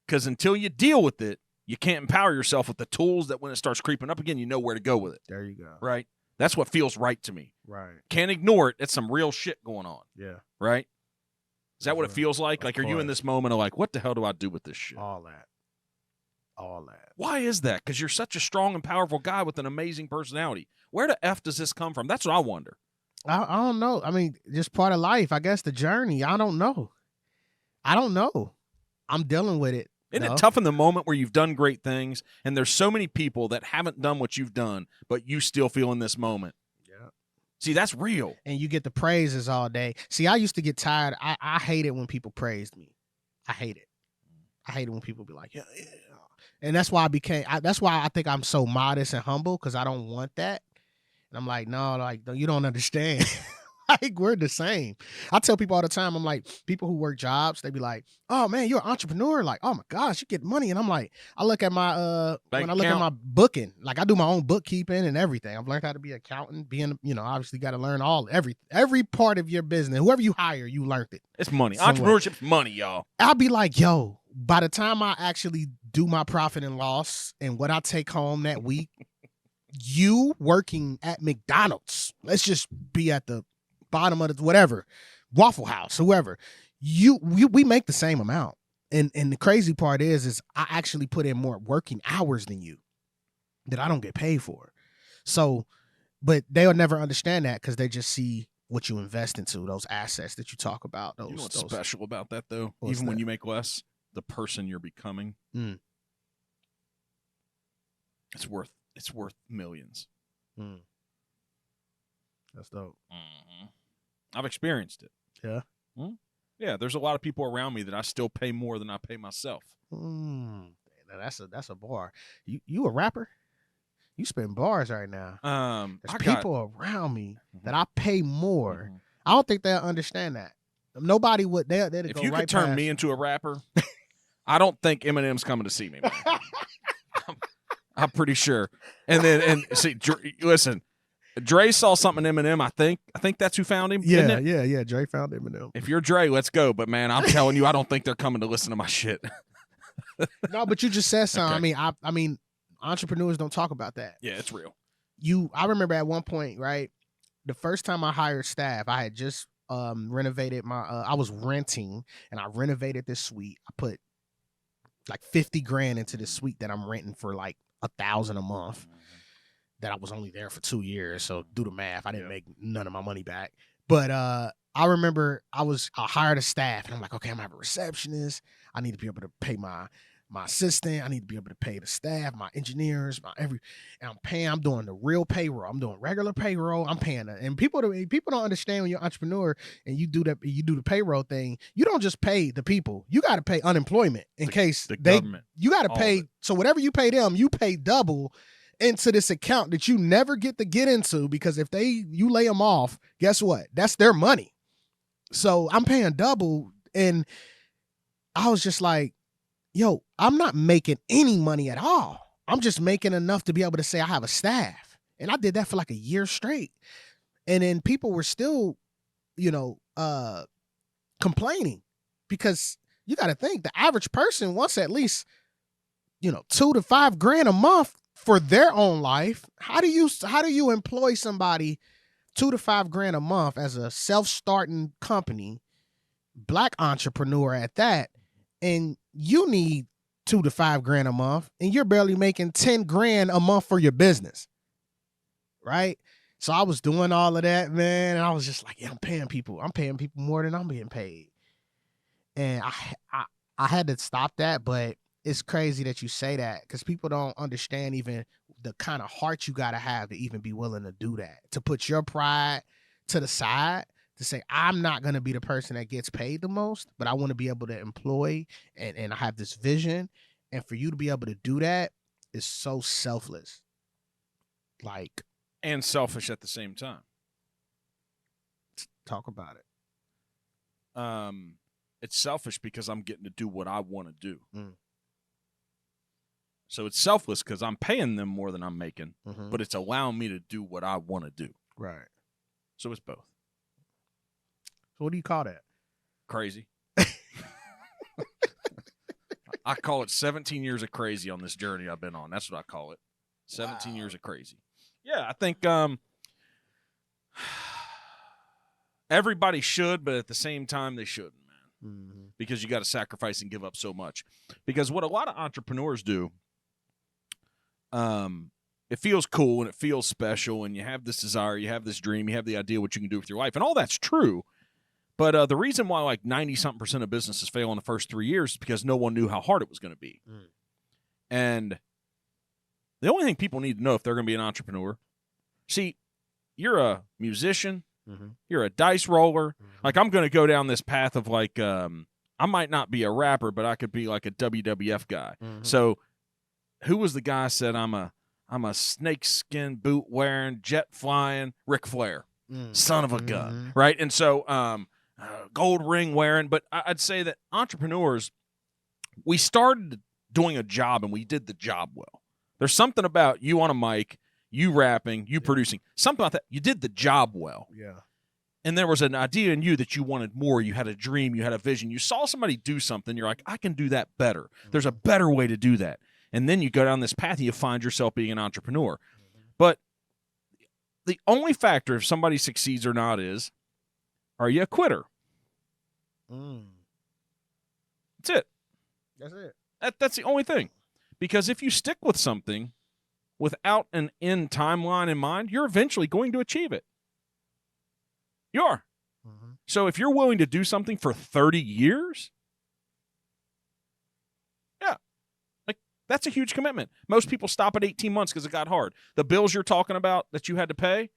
Because until you deal with it, you can't empower yourself with the tools that when it starts creeping up again, you know where to go with it. There you go. Right? That's what feels right to me. Right. Can't ignore it. It's some real shit going on. Yeah. Right? Is that what it feels like? Like, are you in this moment of like, what the hell do I do with this shit? All that. Why is that? Because you're such a strong and powerful guy with an amazing personality. Where the F does this come from? That's what I wonder. I don't know. I mean, just part of life. I guess the journey. I don't know. I'm dealing with it. Isn't it tough in the moment where you've done great things and there's so many people that haven't done what you've done, but you still feel in this moment? Yeah. See, that's real. And you get the praises all day. See, I used to get tired. I hate it when people praised me. I hate it. I hate it when people be like, yeah. And that's why that's why I think I'm so modest and humble, because I don't want that. And I'm like, no, like, you don't understand. Like, we're the same. I tell people all the time, I'm like, people who work jobs, they be like, oh man, you're an entrepreneur. Like, oh my gosh, you get money. And I'm like, I look at my Bank when I look at account. my booking, like I do my own bookkeeping and everything. I've learned how to be an accountant, obviously got to learn every part of your business. Whoever you hire, you learned it. It's money. Somewhere. Entrepreneurship's money, y'all. I'll be like, yo, by the time I actually do my profit and loss and what I take home that week, you working at McDonald's, let's just be at the bottom of the whatever, Waffle House, whoever, we make the same amount. And the crazy part is I actually put in more working hours than you that I don't get paid for. So, but they'll never understand that because they just see what you invest into, those assets that you talk about. You know what's special about that, though? What's Even when that? you make less, the person you're becoming, it's worth millions. That's dope. I've experienced it. Yeah. Yeah, there's a lot of people around me that I still pay more than I pay myself. Now that's a bar. You a rapper? You spend bars right now. There's people around me that I pay more. I don't think they'll understand that. Nobody would. They'll if go you right could turn past. me into a rapper, I don't think Eminem's coming to see me, man. I'm pretty sure. And see, listen, Dre saw something in Eminem. I think that's who found him. Yeah. Dre found Eminem. If you're Dre, let's go. But man, I'm telling you, I don't think they're coming to listen to my shit. No, but you just said something. Okay. I mean, entrepreneurs don't talk about that. Yeah, it's real. I remember at one point, right? The first time I hired staff, I had just renovated my. I was renting, and I renovated this suite. I put like $50,000 into this suite that I'm renting for like $1,000 a month. That I was only there for 2 years, so do the math. I didn't make none of my money back. But I remember I hired a staff, and I'm like, okay, I'm gonna have a receptionist. I need to be able to pay my assistant. I need to be able to pay the staff, my engineers, and I'm doing the real payroll. I'm doing regular payroll. I'm paying and people don't understand when you're an entrepreneur and you do the payroll thing. You don't just pay the people. You got to pay unemployment in case the government. You got to pay. So whatever you pay them, you pay double into this account that you never get to get into, because if you lay them off, guess what? That's their money. So I'm paying double, and I was just like, yo, I'm not making any money at all. I'm just making enough to be able to say I have a staff. And I did that for like a year straight. And then people were still, complaining, because you got to think the average person wants at least, $2,000 to $5,000 a month for their own life. How do you employ somebody $2,000 to $5,000 a month as a self-starting company, Black entrepreneur at that, and you need $2,000 to $5,000 a month, and you're barely making $10,000 a month for your business, right? So I was doing all of that, man, and I was just like, yeah, I'm paying people more than I'm being paid, and I had to stop that. But it's crazy that you say that, because people don't understand even the kind of heart you got to have to even be willing to do that, to put your pride to the side, to say, I'm not going to be the person that gets paid the most, but I want to be able to employ, and I have this vision. And for you to be able to do that is so selfless. Like, And selfish at the same time. talk about it. It's selfish because I'm getting to do what I want to do. So it's selfless because I'm paying them more than I'm making, but it's allowing me to do what I want to do. Right. So it's both. So what do you call that? Crazy. I call it 17 years of crazy on this journey I've been on. That's what I call it. 17 years of crazy. Yeah, I think everybody should, but at the same time, they shouldn't, man. Because you got to sacrifice and give up so much. Because what a lot of entrepreneurs do, it feels cool and it feels special, and you have this desire, you have this dream, you have the idea what you can do with your life, and all that's true. But the reason why like 90-something% of businesses fail in the first 3 years is because no one knew how hard it was going to be. And the only thing people need to know if they're going to be an entrepreneur, see, you're a musician, you're a dice roller. Like, I'm going to go down this path of like I might not be a rapper, but I could be like a WWF guy. Mhm. So who was the guy said I'm a snakeskin boot wearing, jet flying Ric Flair, son of a gun, right? And so gold ring wearing. But I'd say that entrepreneurs, we started doing a job and we did the job well. There's something about you on a mic, you rapping, you producing, something about that. You did the job well. Yeah. And there was an idea in you that you wanted more. You had a dream. You had a vision. You saw somebody do something. You're like, I can do that better. There's a better way to do that. And then you go down this path and you find yourself being an entrepreneur. But the only factor if somebody succeeds or not is, are you a quitter? That's it. That's it. That's the only thing. Because if you stick with something without an end timeline in mind, you're eventually going to achieve it. You are. So if you're willing to do something for 30 years, yeah, like that's a huge commitment. Most people stop at 18 months because it got hard. The bills you're talking about that you had to pay,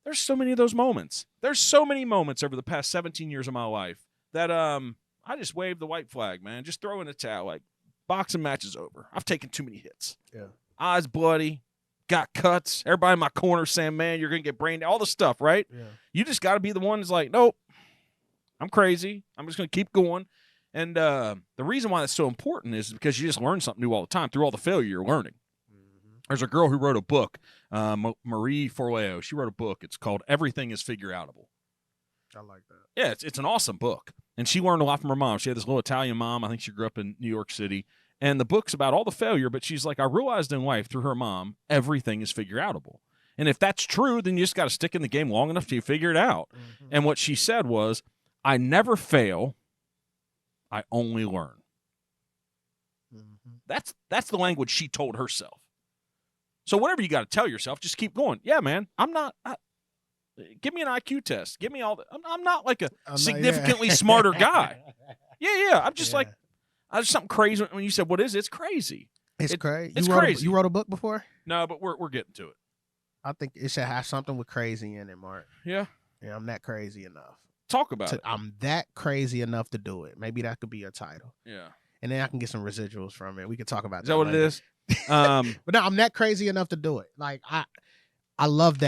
there's so many of those moments. There's so many moments over the past 17 years of my life that I just waved the white flag, man. Just throw in a towel. Like, boxing match is over. I've taken too many hits. Yeah. Eyes bloody. Got cuts. Everybody in my corner saying, man, you're going to get brain, all the stuff, right? Yeah. You just got to be the one that's like, nope, I'm crazy. I'm just going to keep going. And the reason why that's so important is because you just learn something new all the time. Through all the failure, you're learning. There's a girl who wrote a book, Marie Forleo. She wrote a book. It's called Everything is Figure Outable. I like that. Yeah, it's an awesome book. And she learned a lot from her mom. She had this little Italian mom. I think she grew up in New York City. And the book's about all the failure, but she's like, I realized in life through her mom, everything is figure outable. And if that's true, then you just got to stick in the game long enough till you figure it out. And what she said was, I never fail, I only learn. That's the language she told herself. So whatever you got to tell yourself, just keep going. Yeah, man, give me an IQ test. Give me all the, I'm not like a significantly smarter guy. Yeah. I'm just like, there's something crazy when you said, what is it? It's crazy. It's crazy. It's crazy. You wrote a book before? No, but we're getting to it. I think it should have something with crazy in it, Mark. Yeah. Yeah, I'm that crazy enough. Talk about it. I'm that crazy enough to do it. Maybe that could be a title. Yeah. And then I can get some residuals from it. We could talk about that. Is that what later. it is? But no, I'm that crazy enough to do it. Like I love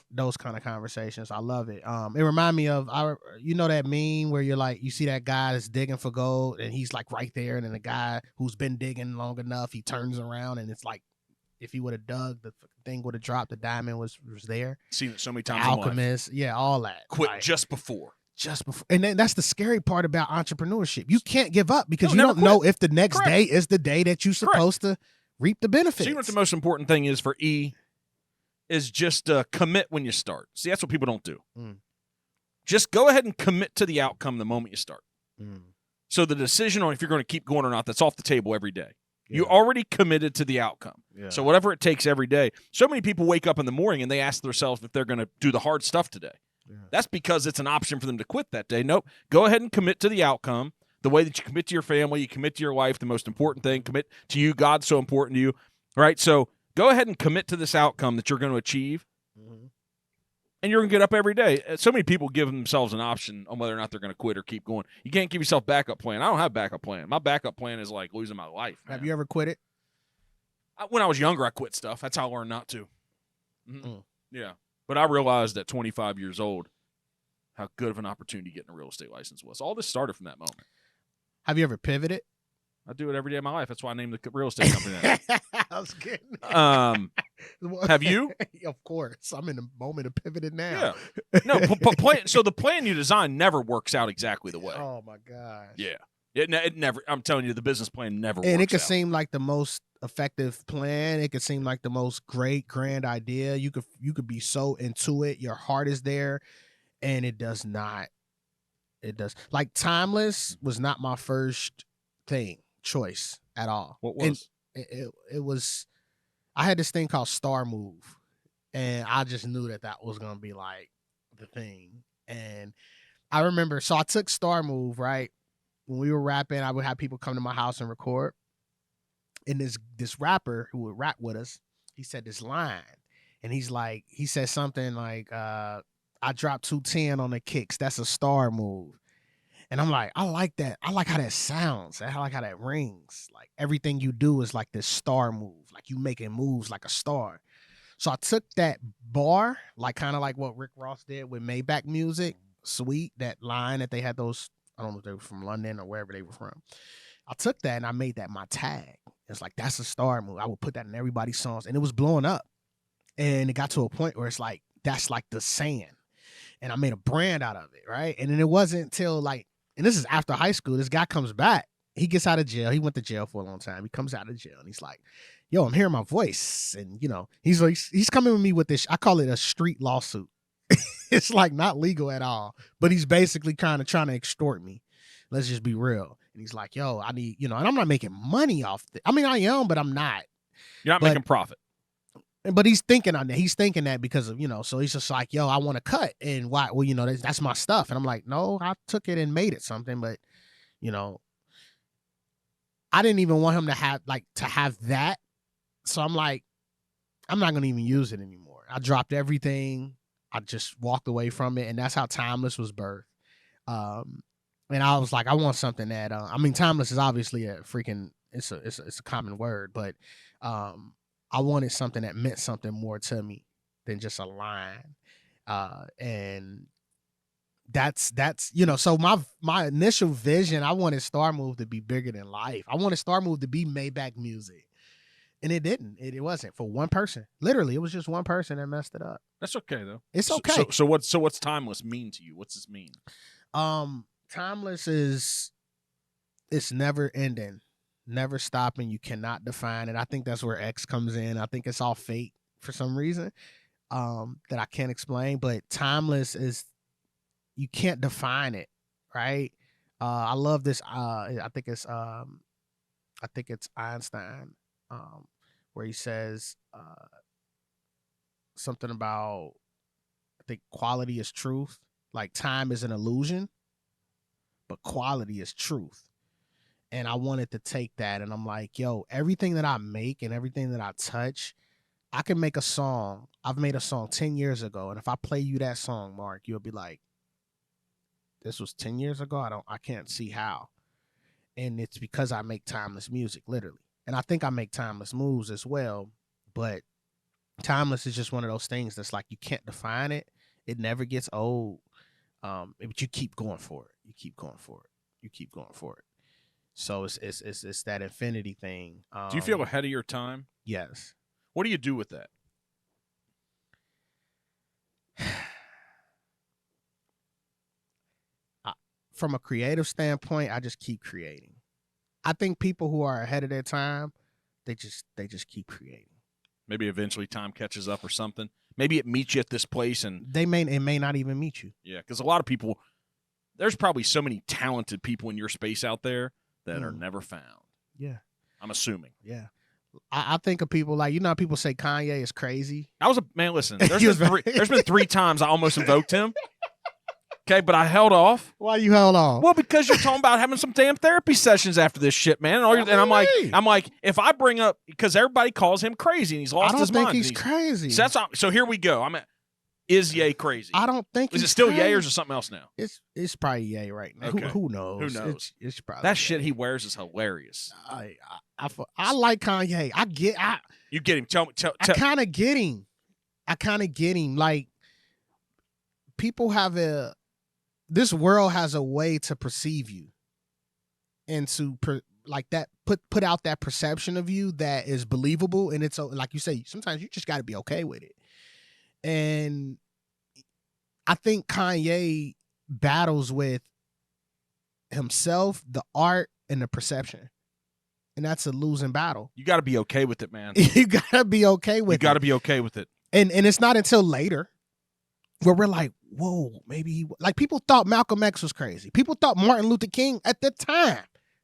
those kind of conversations. I love it. It remind me of that meme where you're like, you see that guy that's digging for gold and he's like right there, and then the guy who's been digging long enough, he turns around and it's like if he would have dug, the thing would have dropped. The diamond was there. Seen it so many times. Alchemist, yeah, all that. Quit like, just before. And then that's the scary part about entrepreneurship. You can't give up because you don't know if the next day is the day that you're supposed to reap the benefits. So you know what the most important thing is for E is just commit when you start. See, that's what people don't do. Just go ahead and commit to the outcome the moment you start. So the decision on if you're going to keep going or not, that's off the table every day. Yeah. You already committed to the outcome. Yeah. So whatever it takes every day. So many people wake up in the morning and they ask themselves if they're going to do the hard stuff today. Yeah. That's because it's an option for them to quit that day. Nope. Go ahead and commit to the outcome. The way that you commit to your family, you commit to your life, the most important thing, commit to you. God's so important to you. All right? So go ahead and commit to this outcome that you're going to achieve, and you're going to get up every day. So many people give themselves an option on whether or not they're going to quit or keep going. You can't give yourself backup plan. I don't have a backup plan. My backup plan is like losing my life. Man. Have you ever quit it? When I was younger, I quit stuff. That's how I learned not to. Yeah. But I realized at 25 years old how good of an opportunity getting a real estate license was. All this started from that moment. Have you ever pivoted? I do it every day of my life. That's why I named the real estate company that. I was kidding. Have you? Of course. I'm in the moment of pivoting now. Yeah. No, so the plan you design never works out exactly the way. Oh, my gosh. Yeah. It never, I'm telling you, the business plan never works out. And it could seem like the most effective plan. It could seem like the most great, grand idea. You could be so into it. Your heart is there, and it does not. It does. Like, Timeless was not my first choice at all. What was? It was, I had this thing called Star Move, and I just knew that was going to be like the thing. And I remember, so I took Star Move, right? When we were rapping, I would have people come to my house and record. And this rapper who would rap with us, he said this line, and he said something like, I dropped 210 on the kicks. That's a star move. And I'm like, I like that. I like how that sounds. I like how that rings. Like everything you do is like this star move. Like you making moves like a star. So I took that bar, like kind of like what Rick Ross did with Maybach Music, Sweet, that line that they had those, I don't know if they were from London or wherever they were from. I took that and I made that my tag. It's like, that's a star move. I would put that in everybody's songs. And it was blowing up. And it got to a point where it's like, that's like the saying. And I made a brand out of it, right? And then it wasn't until like, and this is after high school, this guy comes back. He gets out of jail. He went to jail for a long time. He comes out of jail and he's like, yo, I'm hearing my voice. And, you know, he's like, he's coming with me with this, I call it a street lawsuit. It's like not legal at all, but he's basically kind of trying to extort me. Let's just be real. And he's like, yo, I need, you know, and I'm not making money off it. I mean, I am, but I'm not. You're not making profit. But he's thinking on that. He's thinking that because of, you know, so he's just like, yo, I want to cut. And why? Well, you know, that's my stuff. And I'm like, no, I took it and made it something. But, you know, I didn't even want him to have that. So I'm like, I'm not going to even use it anymore. I dropped everything. I just walked away from it. And that's how Timeless was birthed. And I was like, I want something that, I mean, timeless is obviously a freaking, it's a common word, but I wanted something that meant something more to me than just a line. And that's, you know, so my initial vision, I wanted Star Move to be bigger than life. I wanted Star Move to be Maybach Music. And it didn't. It wasn't for one person. Literally, it was just one person that messed it up. That's okay though. It's okay. So what's timeless mean to you? What's this mean? Timeless is, it's never ending, never stopping. You cannot define it. I think that's where X comes in. I think it's all fate for some reason that I can't explain. But timeless is, you can't define it, right? I love this. I think it's Einstein, where he says something about, I think quality is truth. Like time is an illusion, but quality is truth. And I wanted to take that, and I'm like, yo, everything that I make and everything that I touch, I can make a song. I've made a song 10 years ago, and if I play you that song, Mark, you'll be like, this was 10 years ago? I can't see how. And it's because I make timeless music, literally. And I think I make timeless moves as well, but timeless is just one of those things that's like, you can't define it. It never gets old. But you keep going for it. You keep going for it. You keep going for it. So it's that infinity thing. Do you feel ahead of your time? Yes. What do you do with that? From a creative standpoint, I just keep creating. I think people who are ahead of their time, they just keep creating. Maybe eventually time catches up or something. Maybe it meets you at this place, and it may not even meet you. Yeah, because a lot of people, there's probably so many talented people in your space out there that are never found. Yeah, I'm assuming. Yeah, I think of people like, you know how people say Kanye is crazy. Listen. There's been 3 times I almost invoked him. Okay, but I held off. Why you held off? Well, because you're talking about having some damn therapy sessions after this shit, man. And I'm like, if I bring up, because everybody calls him crazy and he's lost his mind. I don't think he's crazy. So here we go. Is Ye crazy? I don't think. Is it still Ye or is it something else now? It's probably Ye right now. Okay. Who knows? Who knows? It's probably that Ye. shit he wears is hilarious. I like Kanye. You get him. Tell. I kind of get him. Like, people have this world has a way to perceive you, and to like that put out that perception of you that is believable. And it's like you say, sometimes you just got to be okay with it. And I think Kanye battles with himself, the art, and the perception. And that's a losing battle. You got to be okay with it, man. You got to be okay with it. You got to be okay with it. And it's not until later where we're like, whoa, maybe like people thought Malcolm X was crazy. People thought Martin Luther King at the time.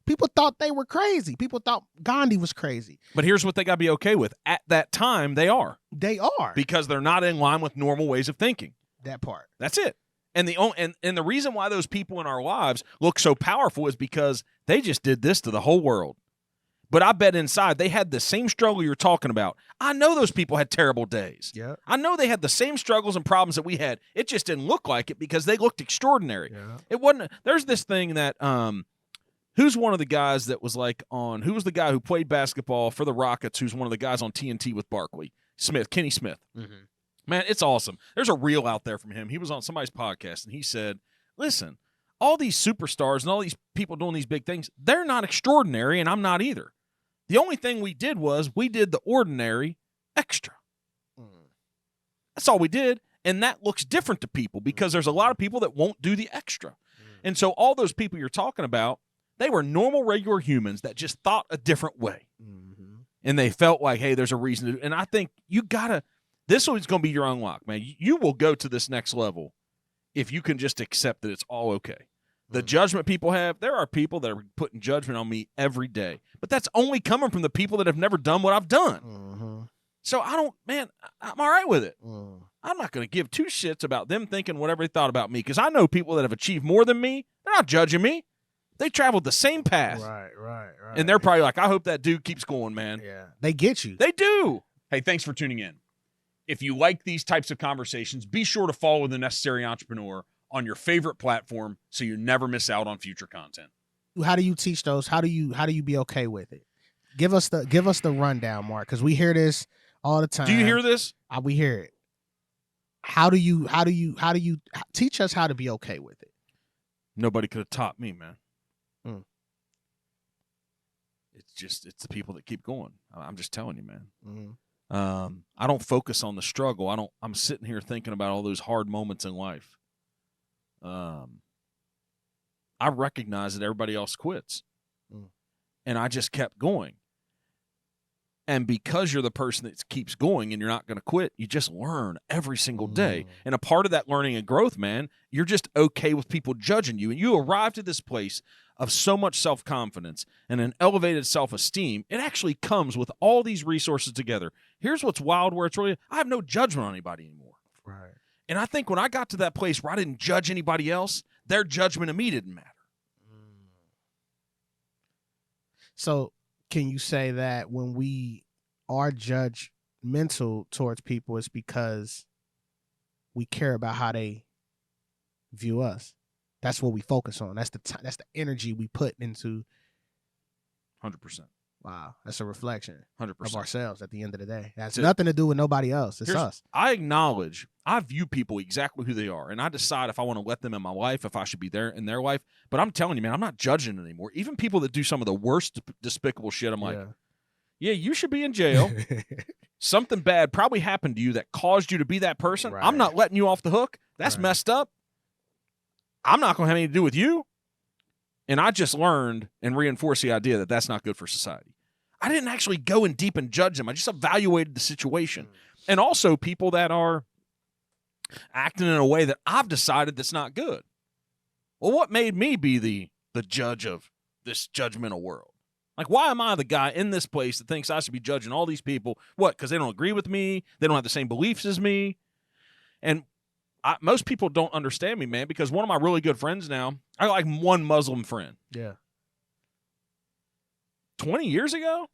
People thought they were crazy. People thought Gandhi was crazy. But here's what they got to be okay with. At that time, they are. They are. Because they're not in line with normal ways of thinking. That part. That's it. And the reason why those people in our lives look so powerful is because they just did this to the whole world. But I bet inside they had the same struggle you're talking about. I know those people had terrible days. Yeah. I know they had the same struggles and problems that we had. It just didn't look like it because they looked extraordinary. Yeah. It wasn't. There's this thing that who's one of the guys that was like on? Who was the guy who played basketball for the Rockets? Who's one of the guys on TNT with Barkley? Smith, Kenny Smith. Mm-hmm. Man, it's awesome. There's a reel out there from him. He was on somebody's podcast and he said, "Listen, all these superstars and all these people doing these big things, they're not extraordinary, and I'm not either. The only thing we did was we did the ordinary extra. That's all we did, and that looks different to people because there's a lot of people that won't do the extra. And so all those people you're talking about, they were normal, regular humans that just thought a different way. And they felt like, hey, there's a reason to. And I think you got to – this is going to be your unlock, man. You will go to this next level if you can just accept that it's all okay. The judgment people have, there are people that are putting judgment on me every day. But that's only coming from the people that have never done what I've done. So I don't, man, I'm all right with it. I'm not going to give two shits about them thinking whatever they thought about me because I know people that have achieved more than me. They're not judging me. They traveled the same path. Right. And they're probably like, I hope that dude keeps going, man. Yeah. They get you. They do. Hey, thanks for tuning in. If you like these types of conversations, be sure to follow The Necessary Entrepreneur on your favorite platform so you never miss out on future content. How do you teach those? How do you be okay with it? Give us the rundown, Mark, because we hear this all the time. Do you hear this? We hear it. How do you teach us how to be okay with it? Nobody could have taught me, man. It's the people that keep going. I'm just telling you, man. I don't focus on the struggle. I'm sitting here thinking about all those hard moments in life. I recognize that everybody else quits. And I just kept going. And because you're the person that keeps going and you're not going to quit, you just learn every single day. And a part of that learning and growth, man, you're just okay with people judging you. And you arrive to this place of so much self-confidence and an elevated self-esteem. It actually comes with all these resources together. Here's what's wild where it's really, I have no judgment on anybody anymore. Right. And I think when I got to that place where I didn't judge anybody else, their judgment of me didn't matter. So can you say that when we are judgmental towards people, it's because we care about how they view us? That's what we focus on. That's the energy we put into. 100%. Wow, that's a reflection 100% of ourselves at the end of the day. That's it. Nothing to do with nobody else. It's us. I view people exactly who they are, and I decide if I want to let them in my life, if I should be there in their life. But I'm telling you, man, I'm not judging anymore. Even people that do some of the worst despicable shit, I'm like, yeah, you should be in jail. Something bad probably happened to you that caused you to be that person. Right. I'm not letting you off the hook. That's messed up. I'm not going to have anything to do with you. And I just learned and reinforced the idea that that's not good for society. I didn't actually go in deep and judge them. I just evaluated the situation. And also people that are acting in a way that I've decided that's not good. Well, what made me be the judge of this judgmental world? Like, why am I the guy in this place that thinks I should be judging all these people? What, because they don't agree with me? They don't have the same beliefs as me? And most people don't understand me, man, because one of my really good friends now, I got like one Muslim friend. Yeah. 20 years ago,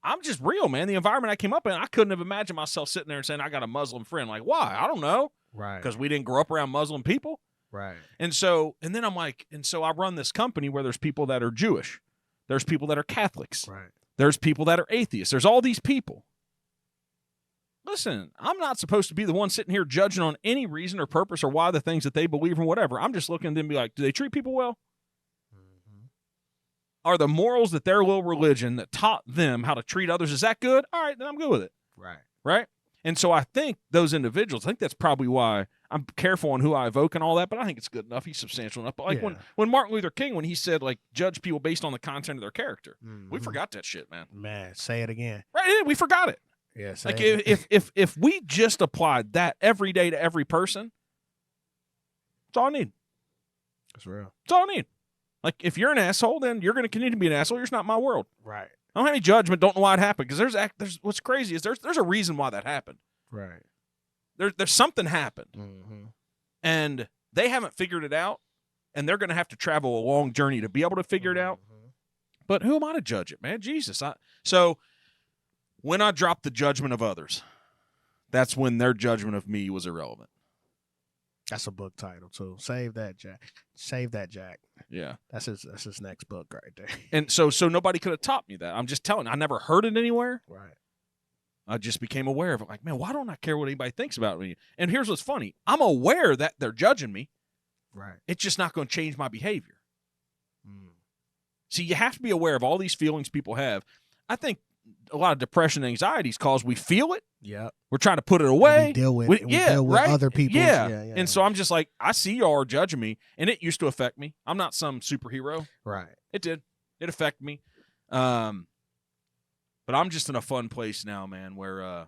I'm just real, man. The environment I came up in, I couldn't have imagined myself sitting there and saying, I got a Muslim friend. Like, why? I don't know. Right. Because we didn't grow up around Muslim people. Right. And so I run this company where there's people that are Jewish. There's people that are Catholics. Right. There's people that are atheists. There's all these people. Listen, I'm not supposed to be the one sitting here judging on any reason or purpose or why the things that they believe or whatever. I'm just looking at them and be like, do they treat people well? Are the morals that their little religion that taught them how to treat others, is that good? All right, then I'm good with it. Right. Right? And so I think those individuals, I think that's probably why I'm careful on who I evoke and all that, but I think it's good enough. He's substantial enough. But like when Martin Luther King, when he said, like, judge people based on the content of their character, we forgot that shit, man. Man, say it again. Right? We forgot it. Yeah, like if we just applied that every day to every person, that's all I need. That's real. That's all I need. Like, if you're an asshole, then you're going to continue to be an asshole. You're just not my world. Right. I don't have any judgment. Don't know why it happened. Because there's what's crazy is there's a reason why that happened. Right. There's something happened, and they haven't figured it out, and they're going to have to travel a long journey to be able to figure it out. But who am I to judge it, man? Jesus. So when I dropped the judgment of others, that's when their judgment of me was irrelevant. That's a book title too. Save that, Jack. Save that, Jack. Yeah. That's his next book right there. And so nobody could have taught me that. I'm just telling you, I never heard it anywhere. Right. I just became aware of it. Like, man, why don't I care what anybody thinks about me? And here's what's funny. I'm aware that they're judging me. Right. It's just not going to change my behavior. Mm. See, you have to be aware of all these feelings people have. I think a lot of depression and anxiety is because we feel it. Yeah. We're trying to put it away. We deal with right? other people. Yeah. Yeah. And so I'm just like, I see y'all are judging me, and it used to affect me. I'm not some superhero. Right. It did. It affected me. But I'm just in a fun place now, man, where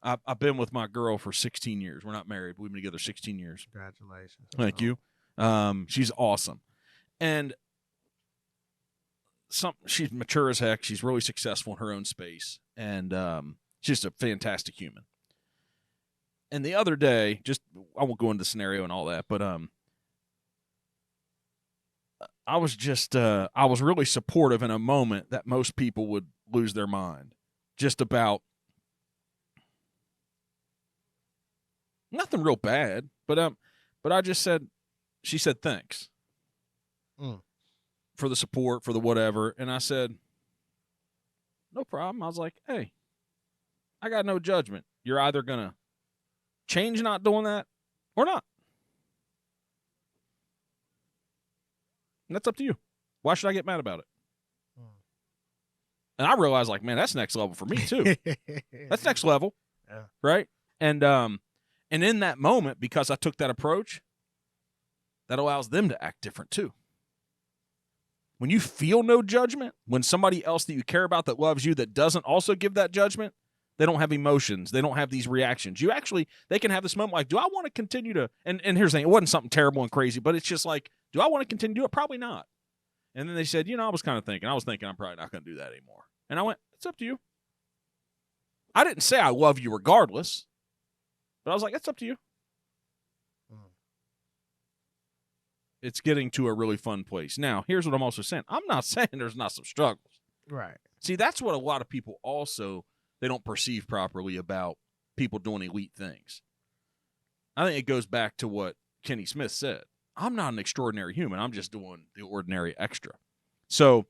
I've been with my girl for 16 years. We're not married, but we've been together 16 years. Congratulations. Thank you. She's awesome. And she's mature as heck. She's really successful in her own space. And she's a fantastic human. And the other day, I won't go into the scenario and all that, but I was really supportive in a moment that most people would lose their mind. Just about nothing real bad, but I just said, she said thanks for the support, for the whatever, and I said, no problem. I was like, hey, I got no judgment. You're either gonna change not doing that or not, and that's up to you. Why should I get mad about it? And I realized, like, man, that's next level for me too. That's next level, yeah. Right? And in that moment, because I took that approach, that allows them to act different too. When you feel no judgment, when somebody else that you care about that loves you that doesn't also give that judgment, they don't have emotions. They don't have these reactions. They can have this moment like, do I want to continue to, and here's the thing, it wasn't something terrible and crazy, but it's just like, do I want to continue to do it? Probably not. And then they said, I was thinking I'm probably not going to do that anymore. And I went, it's up to you. I didn't say I love you regardless, but I was like, it's up to you. It's getting to a really fun place. Now, here's what I'm also saying. I'm not saying there's not some struggles. Right. See, that's what a lot of people also, they don't perceive properly about people doing elite things. I think it goes back to what Kenny Smith said. I'm not an extraordinary human. I'm just doing the ordinary extra. So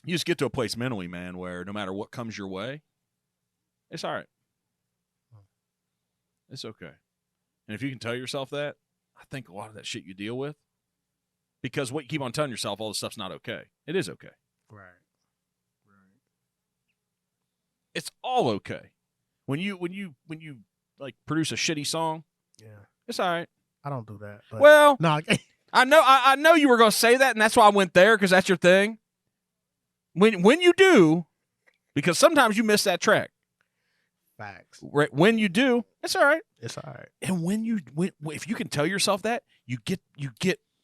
you just get to a place mentally, man, where no matter what comes your way, it's all right. It's okay. And if you can tell yourself that, I think a lot of that shit you deal with, because what you keep on telling yourself, all this stuff's not okay. It is okay. Right. It's all okay. When you like produce a shitty song, yeah, it's all right. I don't do that. But Well, no, I know you were going to say that, and that's why I went there, because that's your thing. When you do, because sometimes you miss that track. Facts. Right. When you do, it's all right. It's all right. And if you can tell yourself that, you get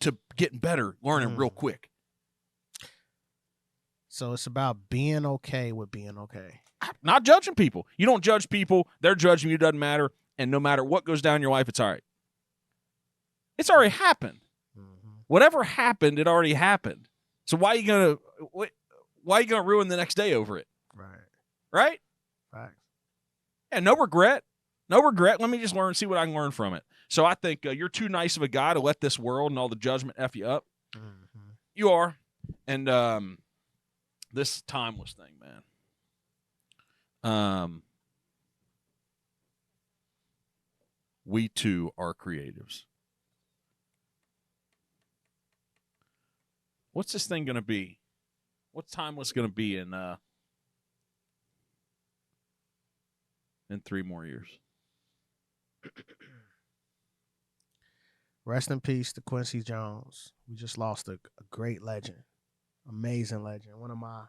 to getting better, learning real quick. So it's about being okay with being okay. Not judging people. You don't judge people. They're judging you. Doesn't matter. And no matter what goes down in your life, it's all right. It's already happened. Mm-hmm. Whatever happened, it already happened. So why are you gonna ruin the next day over it? Right. Right? Facts. Yeah, no regret. No regret. Let me just see what I can learn from it. So I think you're too nice of a guy to let this world and all the judgment F you up. Mm-hmm. You are. And this timeless thing, man. We too are creatives. What's this thing going to be? What's timeless going to be in 3 more years? Rest in peace to Quincy Jones. We just lost a great legend, amazing legend, one of my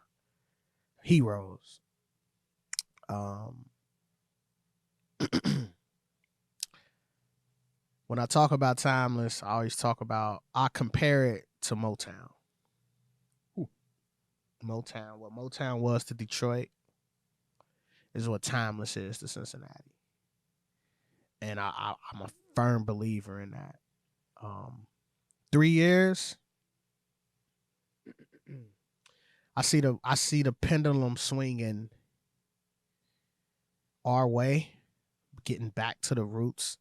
heroes. When I talk about timeless, I compare it to Motown. Ooh. Motown, what Motown was to Detroit is what timeless is to Cincinnati. And I'm a firm believer in that. 3 years, I see the pendulum swinging our way, getting back to the roots,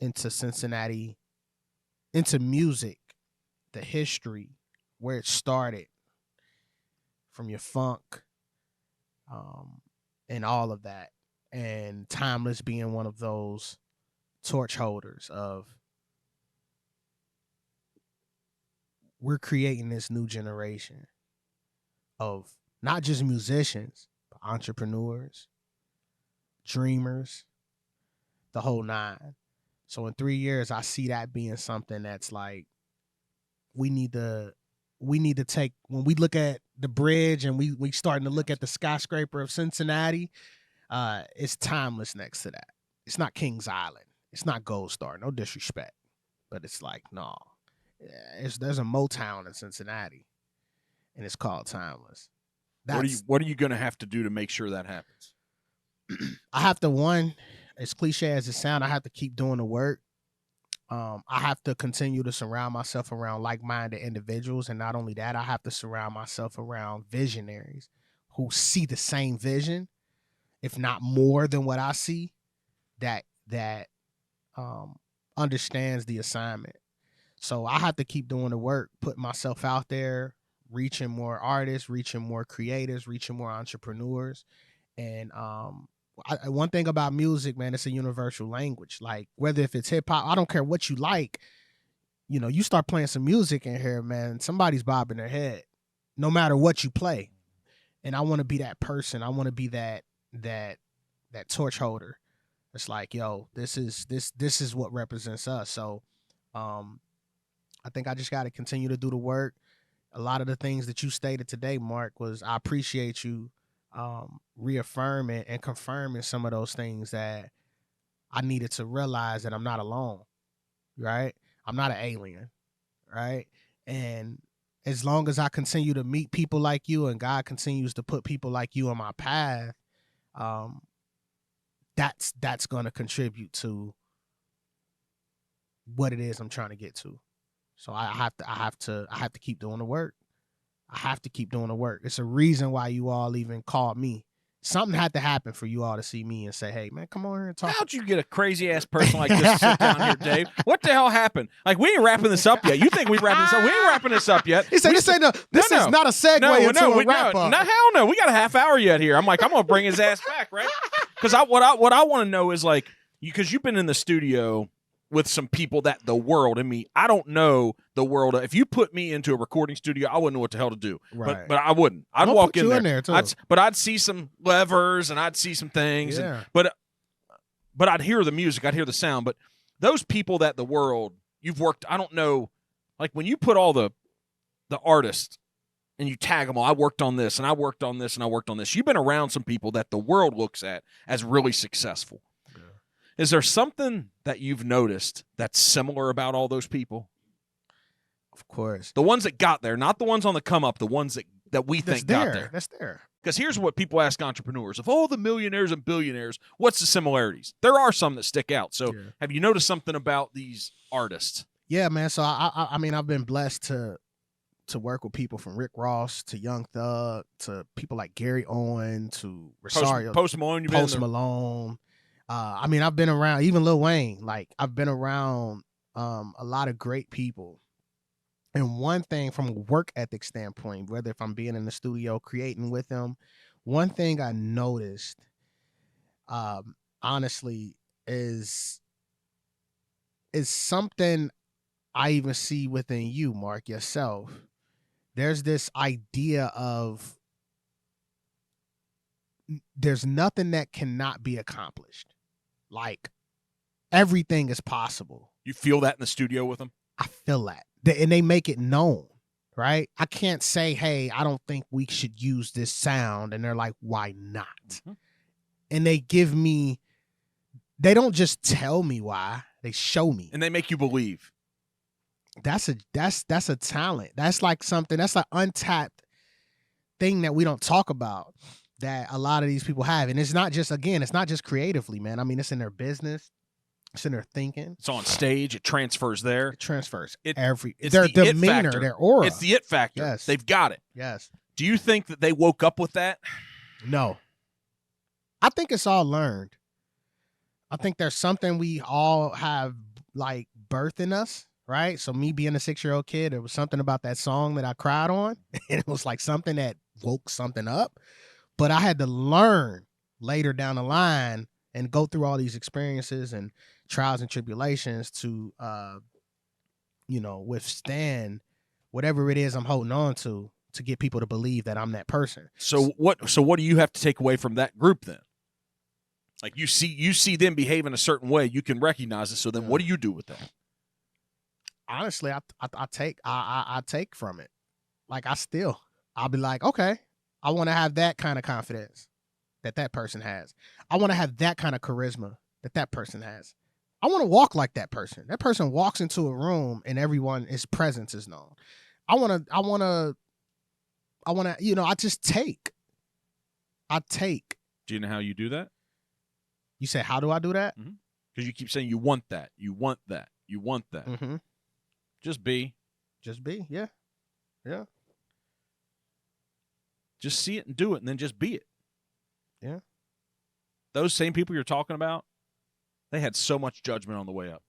into Cincinnati, into music, the history, where it started, from your funk, and all of that. And Timeless being one of those torch holders of, we're creating this new generation of not just musicians, but entrepreneurs, dreamers, the whole nine. So in 3 years, I see that being something that's like, we need to take, when we look at the bridge and we starting to look at the skyscraper of Cincinnati, it's Timeless next to that. It's not Kings Island. It's not Gold Star. No disrespect, but it's like, no, there's a Motown in Cincinnati, and it's called Timeless. What are you going to have to do to make sure that happens? I have to, one, as cliche as it sounds, I have to keep doing the work. I have to continue to surround myself around like-minded individuals, and not only that, I have to surround myself around visionaries who see the same vision, if not more than what I see, that understands the assignment. So I have to keep doing the work, putting myself out there, reaching more artists, reaching more creators, reaching more entrepreneurs. And one thing about music, man, it's a universal language. Like, whether if it's hip hop, I don't care what you like. You know, you start playing some music in here, man, somebody's bobbing their head, no matter what you play. And I want to be that person. I want to be that torch holder. It's like, yo, this is what represents us. So, I think I just got to continue to do the work. A lot of the things that you stated today, Mark, was, I appreciate you reaffirming and confirming some of those things that I needed to realize, that I'm not alone, right? I'm not an alien, right? And as long as I continue to meet people like you, and God continues to put people like you on my path, that's going to contribute to what it is I'm trying to get to. So I have to keep doing the work. I have to keep doing the work. It's a reason why you all even called me. Something had to happen for you all to see me and say, hey, man, come on here and talk. How'd you get a crazy ass person like this to sit down here, Dave? What the hell happened? Like, we ain't wrapping this up yet. You think we wrapping this up? We ain't wrapping this up yet. He said, this is not a segue into a wrap up. No, hell no. We got a half hour yet here. I'm like, I'm gonna bring his ass back, right? Because what I want to know is, like, because you've been in the studio with some people that the world, I don't know the world. If you put me into a recording studio, I wouldn't know what the hell to do. Right. But I wouldn't. I'd walk put you in there too. I'd see some levers and I'd see some things. Yeah. But I'd hear the music. I'd hear the sound. But those people that the world, you've worked, I don't know, like when you put all the artists and you tag them all, I worked on this and I worked on this and I worked on this. You've been around some people that the world looks at as really successful. Is there something that you've noticed that's similar about all those people? Of course. The ones that got there, not the ones on the come up, the ones that we think got there. That's there. Because here's what people ask entrepreneurs. Of all the millionaires and billionaires, what's the similarities? There are some that stick out. So have you noticed something about these artists? Yeah, man. So, I mean, I've been blessed to work with people from Rick Ross to Young Thug to people like Gary Owen to Rosario. Post Malone. Post Malone. I mean, I've been around, even Lil Wayne, like I've been around a lot of great people. And one thing from a work ethic standpoint, whether if I'm being in the studio creating with them, one thing I noticed, honestly, is something I even see within you, Mark, yourself. There's this idea of there's nothing that cannot be accomplished. Like, everything is possible. You feel that in the studio with them? I feel that. And they make it known, right? I can't say, hey, I don't think we should use this sound. And they're like, why not? Mm-hmm. And they don't just tell me why, they show me. And they make you believe. That's a talent. That's like something, that's an untapped thing that we don't talk about, that a lot of these people have. And it's not just creatively, man. I mean, it's in their business. sitting there thinking. It's on stage. It transfers there. It transfers It's their the it demeanor, factor. their aura. It's the it factor. Yes. They've got it. Yes. Do you think that they woke up with that? No. I think it's all learned. I think there's something we all have like birth in us, right? So me being a 6-year-old kid, there was something about that song that I cried on. And it was like something that woke something up. But I had to learn later down the line and go through all these experiences and trials and tribulations to, withstand whatever it is I'm holding on to get people to believe that I'm that person. So what do you have to take away from that group then? Like you see them behave in a certain way, you can recognize it. So then what do you do with that? Honestly, I take from it. Like I'll be like, okay, I want to have that kind of confidence that person has. I want to have that kind of charisma that person has. I want to walk like that person. That person walks into a room and his presence is known. I just take. I take. Do you know how you do that? You say, how do I do that? Because you keep saying you want that. You want that. You want that. Mm-hmm. Just be. Yeah. Yeah. Just see it and do it, and then just be it. Yeah. Those same people you're talking about, they had so much judgment on the way up.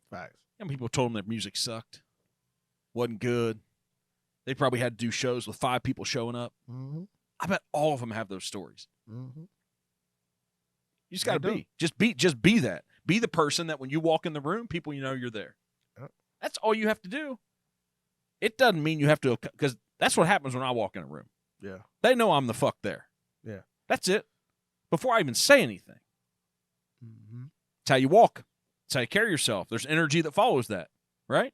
Facts. And people told them their music sucked, wasn't good. They probably had to do shows with 5 people showing up. Mm-hmm. I bet all of them have those stories. Mm-hmm. You just got to be. Just be that. Be the person that when you walk in the room, people you're there. Yep. That's all you have to do. It doesn't mean you have to, because that's what happens when I walk in a room. Yeah. They know I'm the fuck there. Yeah. That's it. Before I even say anything. Mm-hmm. It's how you walk. It's how you carry yourself. There's energy that follows that, right?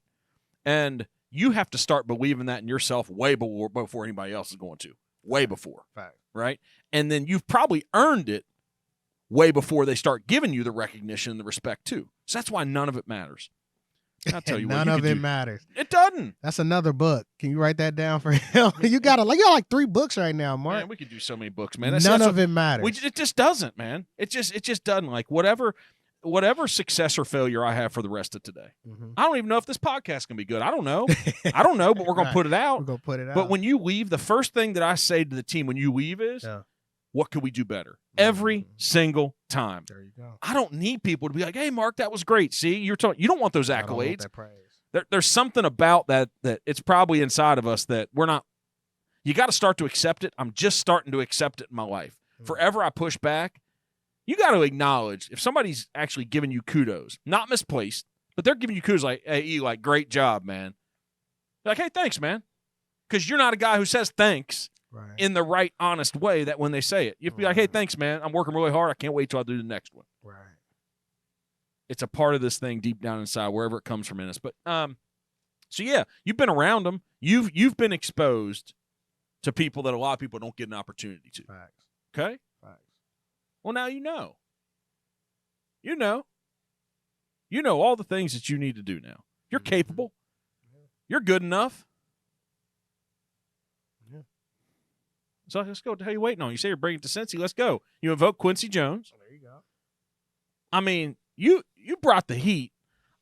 And you have to start believing that in yourself way before anybody else is going to. Way before. Fact. Right? And then you've probably earned it way before they start giving you the recognition and the respect too. So that's why none of it matters. I'll tell you none what. of it matters. It doesn't. That's another book. Can you write that down for him? you got like 3 books right now, Mark. Man, we could do so many books, man. None of it matters. It just doesn't, man. It just doesn't. Like whatever success or failure I have for the rest of today. Mm-hmm. I don't even know if this podcast can be good. I don't know. But we're gonna put it out. We're gonna put it out. But when you leave, the first thing that I say to the team when you leave is, what could we do better? Every single time. There you go. I don't need people to be like, hey, Mark, that was great. See, you don't want those accolades. I don't want that praise. There's something about that it's probably inside of us that we're not. You got to start to accept it. I'm just starting to accept it in my life. Forever I push back. You got to acknowledge if somebody's actually giving you kudos, not misplaced, but they're giving you kudos like, hey, Eli, great job, man. They're like, hey, thanks, man. Because you're not a guy who says thanks in the right, honest way that when they say it. You have to be like, hey, thanks, man. I'm working really hard. I can't wait till I do the next one. Right. It's a part of this thing deep down inside, wherever it comes from in us. But so yeah, you've been around them. You've been exposed to people that a lot of people don't get an opportunity to. Facts. Okay? Facts. Well, now you know. You know all the things that you need to do now. You're capable. Yeah. You're good enough. Yeah. So let's go. What the hell are you waiting on? You say you're bringing it to Cincy. Let's go. You invoke Quincy Jones. Oh, there you go. I mean, you brought the heat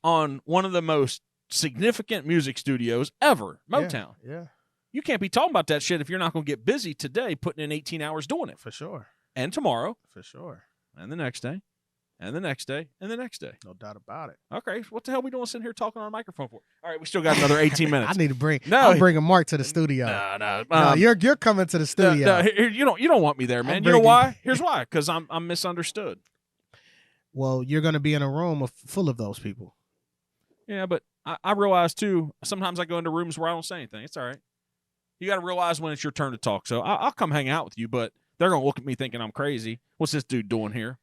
on one of the most significant music studios ever, Motown. Yeah. You can't be talking about that shit if you're not going to get busy today putting in 18 hours doing it. For sure. And tomorrow. For sure. And the next day. And the next day. And the next day. No doubt about it. Okay, what the hell are we doing sitting here talking on a microphone for? All right, we still got another 18 minutes. I need to bring. No, I'm bringing Mark to the studio. No. You're coming to the studio. No, you don't want me there, man. You know why? Here's why. Because I'm misunderstood. Well, you're going to be in a room full of those people. Yeah, but I realize too. Sometimes I go into rooms where I don't say anything. It's all right. You got to realize when it's your turn to talk. So I'll come hang out with you, but they're going to look at me thinking I'm crazy. What's this dude doing here?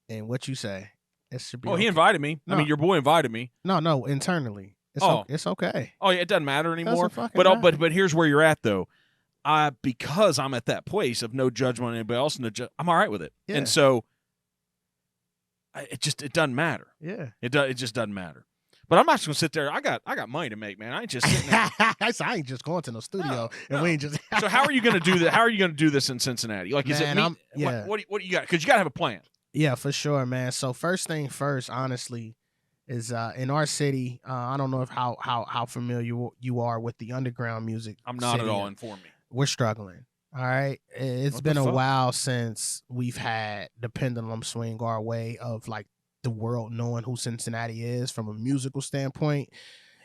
And what you say? It should be. He invited me. No. I mean, your boy invited me. No, internally. It's okay. Oh, yeah, it doesn't matter anymore. Matter. But here's where you're at though. Because I'm at that place of no judgment on anybody else, and I'm all right with it. Yeah. And so it doesn't matter. Yeah. It just doesn't matter. But I'm not just gonna sit there. I got money to make, man. I ain't just sitting there. I ain't just going to no studio and we ain't just. So how are you gonna do that? How are you gonna do this in Cincinnati? Like, is it me? Yeah. What do you got? Because you gotta have a plan. Yeah, for sure, man. So first thing first, honestly, is in our city. I don't know if how familiar you are with the underground music. I'm not at all. scene. Inform me. We're struggling. All right, it's What been the a fuck? while since we've had the pendulum swing our way of like the world knowing who Cincinnati is from a musical standpoint.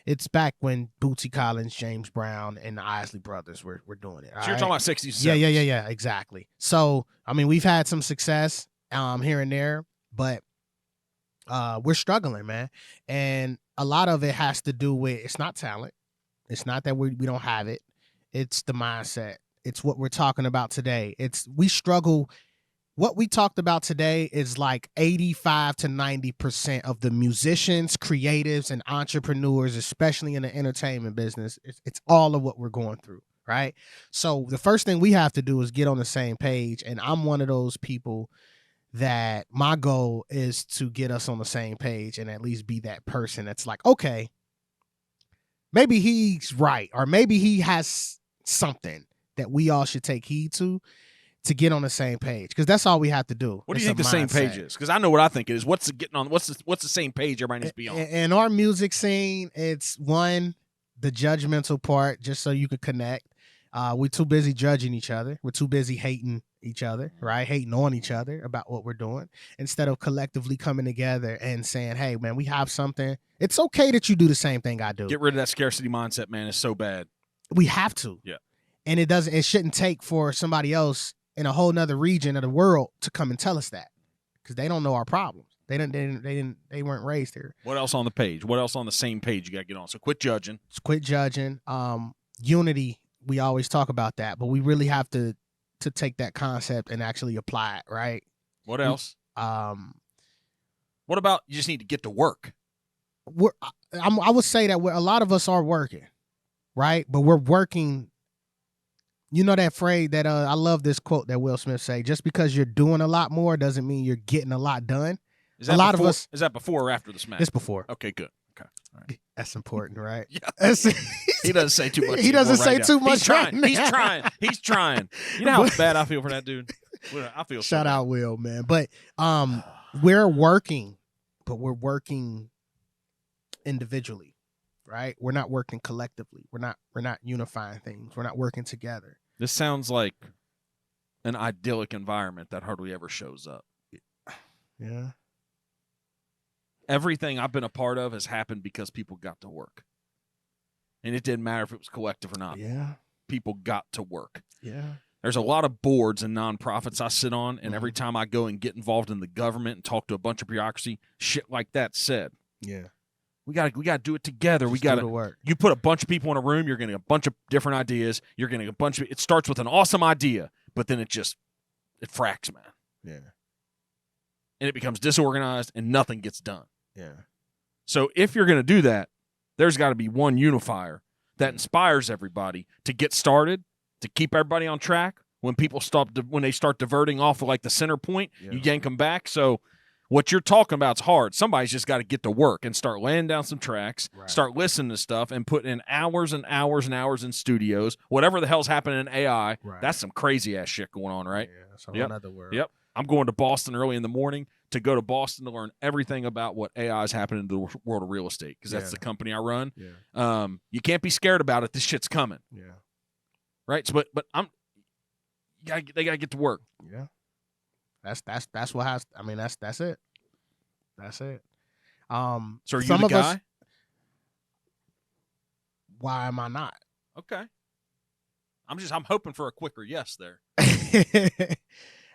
It's back when Bootsy Collins, James Brown, and the Isley Brothers were doing it. So you're talking about 60s, 70s. Yeah, exactly. So I mean, we've had some success here and there, but we're struggling, man. And a lot of it has to do with it's not talent. It's not that we don't have it. It's the mindset. It's what we're talking about today. It's we struggle. What we talked about today is like 85 to 90% of the musicians, creatives, and entrepreneurs, especially in the entertainment business. It's all of what we're going through, right? So the first thing we have to do is get on the same page. And I'm one of those people that my goal is to get us on the same page and at least be that person that's like, okay, maybe he's right, or maybe he has something that we all should take heed to get on the same page, because that's all we have to do. What do you think the same page is? Because I know what I think it is. What's the same page everybody needs to be on? In our music scene, it's one, the judgmental part, just so you could connect. We're too busy judging each other. We're too busy hating each other, right? Hating on each other about what we're doing, instead of collectively coming together and saying, hey, man, we have something. It's okay that you do the same thing I do. Get rid of that scarcity mindset, man. It's so bad. We have to. Yeah. And it shouldn't take for somebody else in a whole nother region of the world to come and tell us that, because they don't know our problems. They weren't raised here. What else on the page? What else on the same page you got to get on? So quit judging. Just quit judging. Unity. We always talk about that, but we really have to take that concept and actually apply it, right? What else? What about you just need to get to work? I would say that a lot of us are working, right? But we're working. You know that phrase that I love this quote that Will Smith say: just because you're doing a lot more doesn't mean you're getting a lot done. Is that before or after the smash? It's before. Okay, good. Okay. All right. That's important, right? Yeah. He doesn't say too much. He doesn't say too much. He's trying. He's trying. He's trying. You know how bad I feel for that dude? I feel Shout out Will, man. But we're working, but we're working individually, right? We're not working collectively. We're not unifying things. We're not working together. This sounds like an idyllic environment that hardly ever shows up. Yeah. Everything I've been a part of has happened because people got to work. And it didn't matter if it was collective or not. Yeah. People got to work. Yeah. There's a lot of boards and nonprofits I sit on, and every time I go and get involved in the government and talk to a bunch of bureaucracy, shit like that said. Yeah. We gotta do it together. We gotta work. You put a bunch of people in a room, you're getting a bunch of different ideas. You're getting a bunch of. It starts with an awesome idea, but then it fracks, man. Yeah. And it becomes disorganized, and nothing gets done. Yeah. So if you're gonna do that, there's got to be one unifier that inspires everybody to get started, to keep everybody on track. When people when they start diverting off of like the center point, you yank them back. So what you're talking about is hard. Somebody's just got to get to work and start laying down some tracks, start listening to stuff, and put in hours and hours and hours in studios. Whatever the hell's happening in AI, that's some crazy ass shit going on, right? Yeah, that's another world. Yep. I'm going to Boston early in the morning to go to Boston to learn everything about what AI is happening in the world of real estate, because that's the company I run. Yeah. You can't be scared about it. This shit's coming. Yeah. Right. So, but they gotta get to work. Yeah. That's what has. I mean, that's it. That's it. So are you the guy? Why am I not? Okay. I'm hoping for a quicker yes there.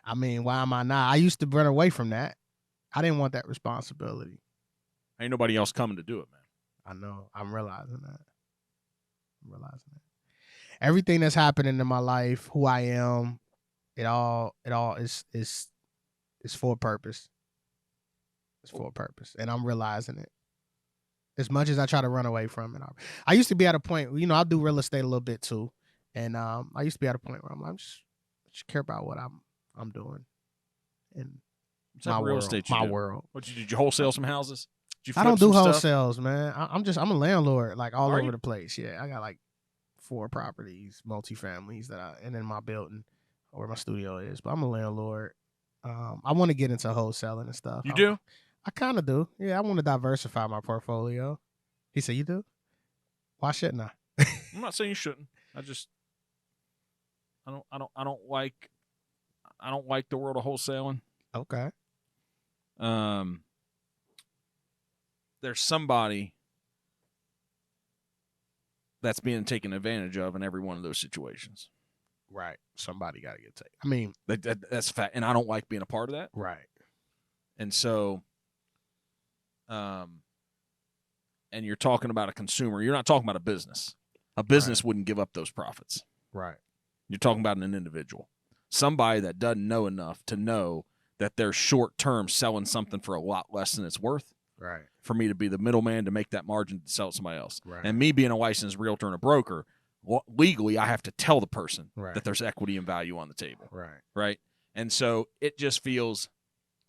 I mean, why am I not? I used to run away from that. I didn't want that responsibility. Ain't nobody else coming to do it, man. I know. I'm realizing that. Everything that's happening in my life, who I am, it all is for a purpose. It's for a purpose, and I'm realizing it. As much as I try to run away from it, I used to be at a point, I do real estate a little bit too, and I used to be at a point where I'm just care about what I'm doing, and my real estate. World. What did you wholesale some houses? I don't do wholesales, man. I'm a landlord, like all over the place. Yeah, I got like 4 properties, multifamilies and in my building where my studio is. But I'm a landlord. I want to get into wholesaling and stuff. You do? I kind of do. Yeah, I want to diversify my portfolio. He said, "You do? Why shouldn't I?" I'm not saying you shouldn't. I don't like the world of wholesaling. Okay. There's somebody that's being taken advantage of in every one of those situations. Right. Somebody got to get taken. I mean, That's a fact, and I don't like being a part of that. right. And so, and you're talking about a consumer. You're not talking about a business. A business wouldn't give up those profits. Right. You're talking about an individual, somebody that doesn't know enough to know that they're short term selling something for a lot less than it's worth. Right. For me to be the middleman to make that margin to sell it to somebody else. Right. And me being a licensed realtor and a broker, legally I have to tell the person Right. that there's equity and value on the table. Right. Right. And so it just feels,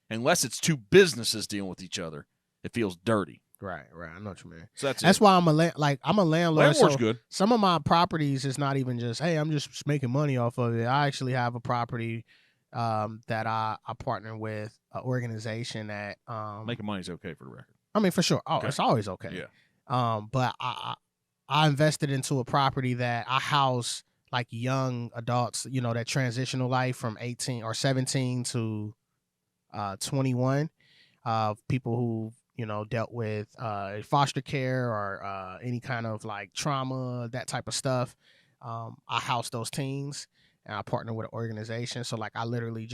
unless it's two businesses dealing with each other, it feels dirty. Right. Right. I know what you mean. So that's why I'm a landlord. Landlord's so good. Some of my properties is not even just, hey, I'm just making money off of it. I actually have a property that I partner with an organization that Making money is okay for the record. I mean, for sure. Oh, Okay. It's always okay. Yeah. But I invested into a property that I house like young adults, that transitional life from 18 or 17 to 21, people who dealt with foster care or any kind of like trauma, that type of stuff. I house those teens, and I partner with an organization. So like I literally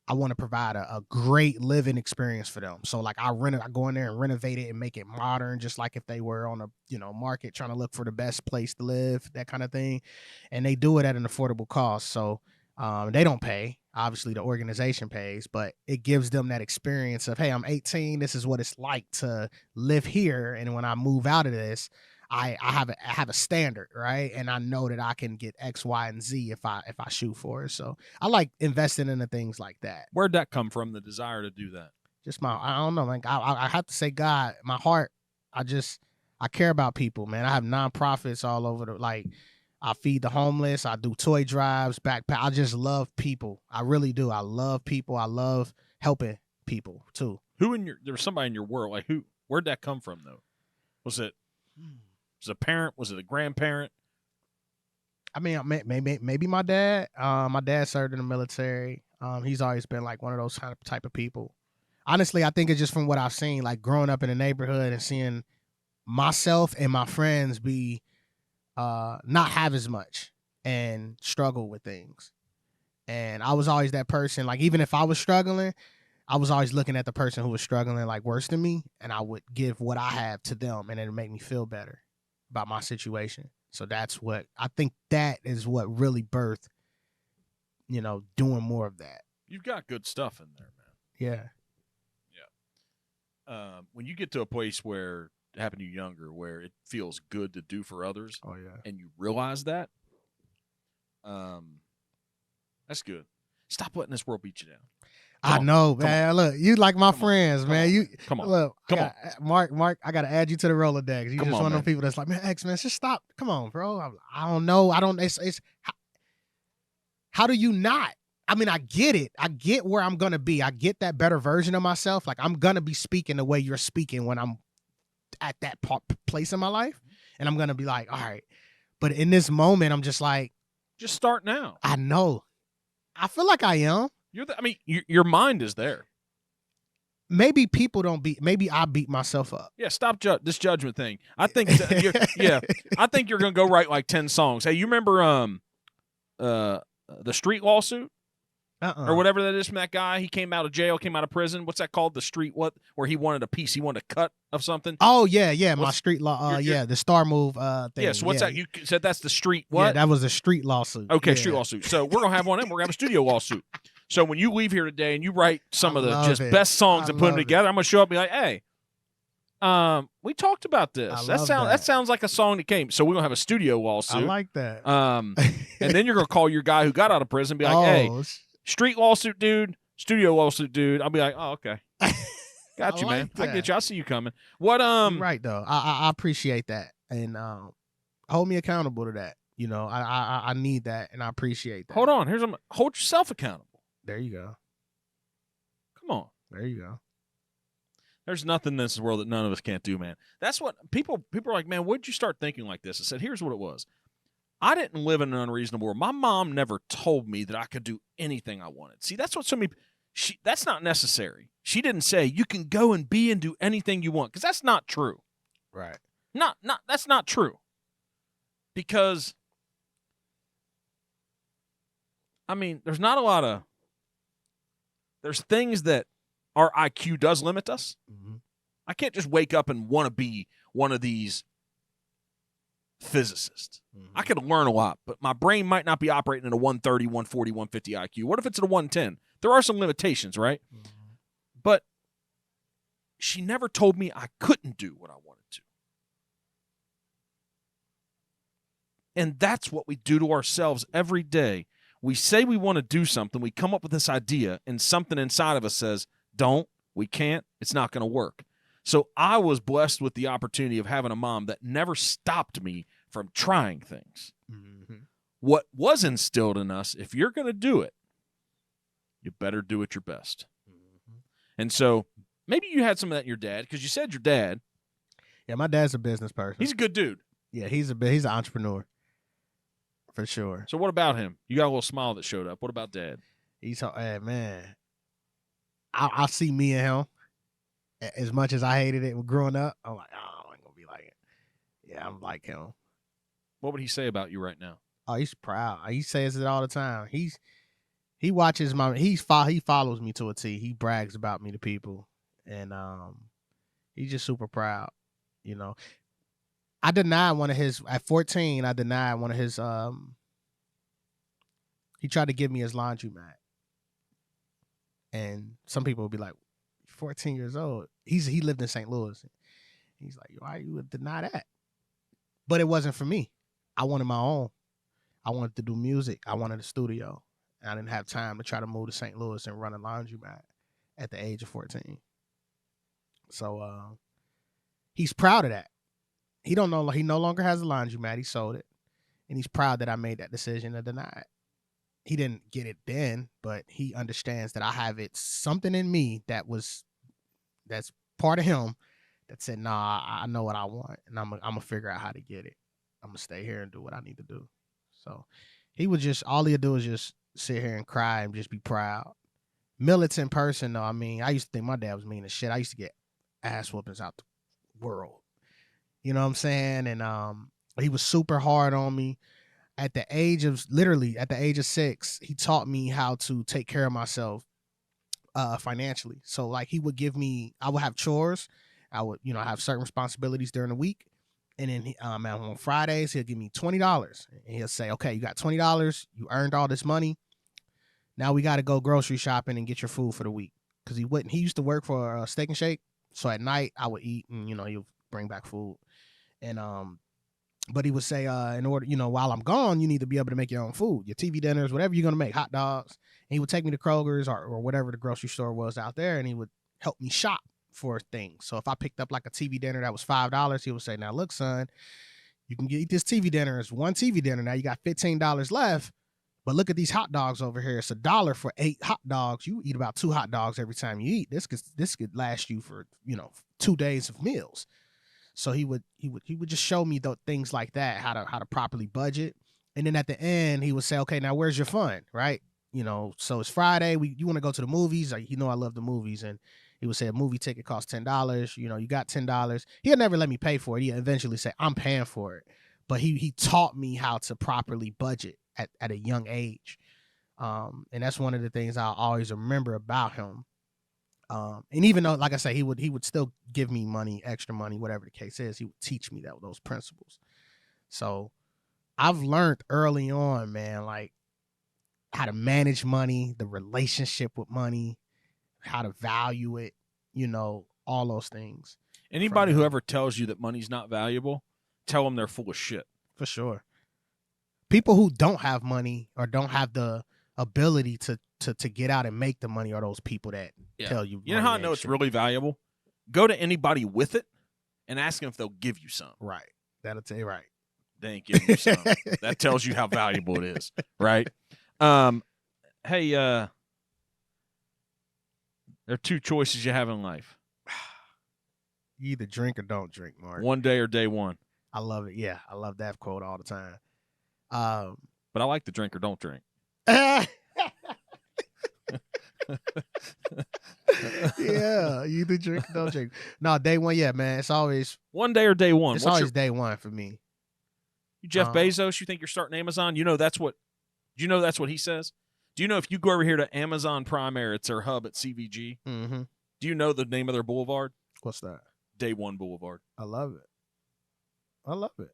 I want to provide a great living experience for them. So like I go in there and renovate it and make it modern, just like if they were on a market trying to look for the best place to live, that kind of thing. And they do it at an affordable cost. So they don't pay. Obviously, the organization pays, but it gives them that experience of, hey, I'm 18. This is what it's like to live here. And when I move out of this, I have a standard, right? And I know that I can get X, Y, and Z if I shoot for it. So I like investing into things like that. Where'd that come from? The desire to do that? Just I don't know, man. I have to say, God, my heart. I care about people, man. I have nonprofits all over I feed the homeless. I do toy drives, backpack. I just love people. I really do. I love people. I love helping people too. There was somebody in your world, like who? Where'd that come from though? Was it a parent? Was it a grandparent? I mean, maybe my dad. My dad served in the military. He's always been like one of those type of people. Honestly, I think it's just from what I've seen, like growing up in the neighborhood and seeing myself and my friends be not have as much and struggle with things. And I was always that person, like even if I was struggling, I was always looking at the person who was struggling like worse than me, and I would give what I have to them, and it'd make me feel better about my situation. So that's what I think, that is what really birthed, doing more of that. You've got good stuff in there, man. Yeah. When you get to a place where it happened to you younger, where it feels good to do for others, Oh yeah. and you realize that, that's good. Stop letting this world beat you down. I know, man. Look, you like my friends, man. Come on. Look, Come on. Mark, I gotta add you to the Rolodex. You Come just on, one of man. those people that's like, man, X, man, just stop. Come on, bro. I don't know. It's how do you not? I mean, I get it. I get where I'm gonna be. I get that better version of myself. Like I'm gonna be speaking the way you're speaking when I'm at that place in my life, and I'm gonna be like, all right. But in this moment, I'm just like, just start now. I know. I feel like I am. Your mind is there. Maybe people don't maybe I beat myself up. Yeah, stop this judgment thing. I think I think you're gonna go write like 10 songs. Hey, you remember the street lawsuit? Or whatever that is from that guy. He came out of jail, came out of prison. What's that called? The street where he wanted a piece, he wanted a cut of something. Oh yeah, my street law. The Star Move thing. Yeah, so what's that? You said that's the street what? Yeah, that was a street lawsuit. Okay, yeah. Street lawsuit. So we're gonna have one, and we're gonna have a studio lawsuit. So when you leave here today and you write some of the just best songs and put them together, I'm gonna show up and be like, hey, we talked about this. That sounds like a song that came. So we're gonna have a studio lawsuit. I like that. And then you're gonna call your guy who got out of prison and be like, hey, street lawsuit dude, studio lawsuit dude. I'll be like, oh, okay. Got you, man. I get you. I see you coming. What You're right though. I appreciate that. And hold me accountable to that. I need that, and I appreciate that. Hold on. Hold yourself accountable. There you go. Come on. There you go. There's nothing in this world that none of us can't do, man. That's what people are like, man, what'd you start thinking like this? I said, here's what it was. I didn't live in an unreasonable world. My mom never told me that I could do anything I wanted. See, that's what so many that's not necessary. She didn't say you can go and be and do anything you want, because that's not true. Right. Not that's not true. Because I mean, there's things that our IQ does limit us. Mm-hmm. I can't just wake up and want to be one of these physicists. Mm-hmm. I could learn a lot, but my brain might not be operating at a 130, 140, 150 IQ. What if it's at a 110? There are some limitations, right? Mm-hmm. But she never told me I couldn't do what I wanted to. And that's what we do to ourselves every day. We say we want to do something. We come up with this idea, and something inside of us says, don't, we can't, it's not going to work. So I was blessed with the opportunity of having a mom that never stopped me from trying things. Mm-hmm. What was instilled in us, if you're going to do it, you better do it your best. Mm-hmm. And so maybe you had some of that in your dad, because you said your dad. Yeah, my dad's a business person. He's a good dude. Yeah, he's an entrepreneur. For sure. So what about him? You got a little smile that showed up. What about dad? He's man. I see me and him. As much as I hated it growing up, I'm like, oh, I ain't gonna be like it. Yeah, I'm like him. What would he say about you right now? Oh, he's proud. He says it all the time. He watches he follows me to a T. He brags about me to people, and he's just super proud. You know, I denied one of his at 14. I denied one of his. He tried to give me his laundromat, and some people would be like, 14 years old. He lived in St. Louis. He's like, why you would deny that? But it wasn't for me. I wanted my own. I wanted to do music. I wanted a studio. And I didn't have time to try to move to St. Louis and run a laundromat at the age of 14. So he's proud of that. He no longer has a laundromat. He sold it. And he's proud that I made that decision to deny it. He didn't get it then, but he understands that I have something in me that's part of him that said, nah, I know what I want, and I'm gonna figure out how to get it. I'm gonna stay here and do what I need to do. So he would all he'd do is just sit here and cry and just be proud. Militant person though. I mean, I used to think my dad was mean as shit. I used to get ass whoopings out the world. You know what I'm saying? And he was super hard on me. At the age of 6, he taught me how to take care of myself financially. So like I would have chores. I would, have certain responsibilities during the week. And then on Fridays, he'll give me $20. And he'll say, okay, you got $20. You earned all this money. Now we got to go grocery shopping and get your food for the week. Because he used to work for Steak and Shake. So at night I would eat and, he'll bring back food. And, but he would say, in order, while I'm gone, you need to be able to make your own food, your TV dinners, whatever you're going to make, hot dogs. And he would take me to Kroger's or whatever the grocery store was out there, and he would help me shop for things. So if I picked up like a TV dinner that was $5, he would say, now look, son, you can eat this TV dinner. It's one TV dinner. Now you got $15 left, but look at these hot dogs over here. It's $1 for 8 hot dogs. You eat about 2 hot dogs every time you eat. This could last you for, 2 days of meals. So he would just show me things like that, how to properly budget. And then at the end, he would say, okay, now where's your fun, right? So it's Friday. You want to go to the movies? I love the movies. And he would say a movie ticket costs $10. You got $10. He'll never let me pay for it. He'll eventually say, I'm paying for it. But he taught me how to properly budget at a young age. And that's one of the things I'll always remember about him. And even though, like I say, he would still give me money, extra money, whatever the case is, he would teach me those principles. So I've learned early on, man, like how to manage money, the relationship with money, how to value it, all those things. Anybody who ever tells you that money's not valuable, tell them they're full of shit. For sure. People who don't have money or don't have the ability to get out and make the money are those people that tell you. You know how I know it's really valuable? Go to anybody with it and ask them if they'll give you some. Right. That'll tell you right. They ain't giving you some. That tells you how valuable it is, right? Hey, there are 2 choices you have in life. You either drink or don't drink, Mark. One day or day one. I love it. Yeah, I love that quote all the time. But I like the drink or don't drink. Yeah, you either drink or don't drink. No, day one, yeah, man. It's always One day or day one. it's What's always day one for me. you Jeff Bezos? You think you're starting Amazon? You know that's what he says? Do you know if you go over here to Amazon Prime Air, it's their hub at CVG? Mm-hmm. Do you know the name of their boulevard? What's that? Day One Boulevard. I love it. I love it.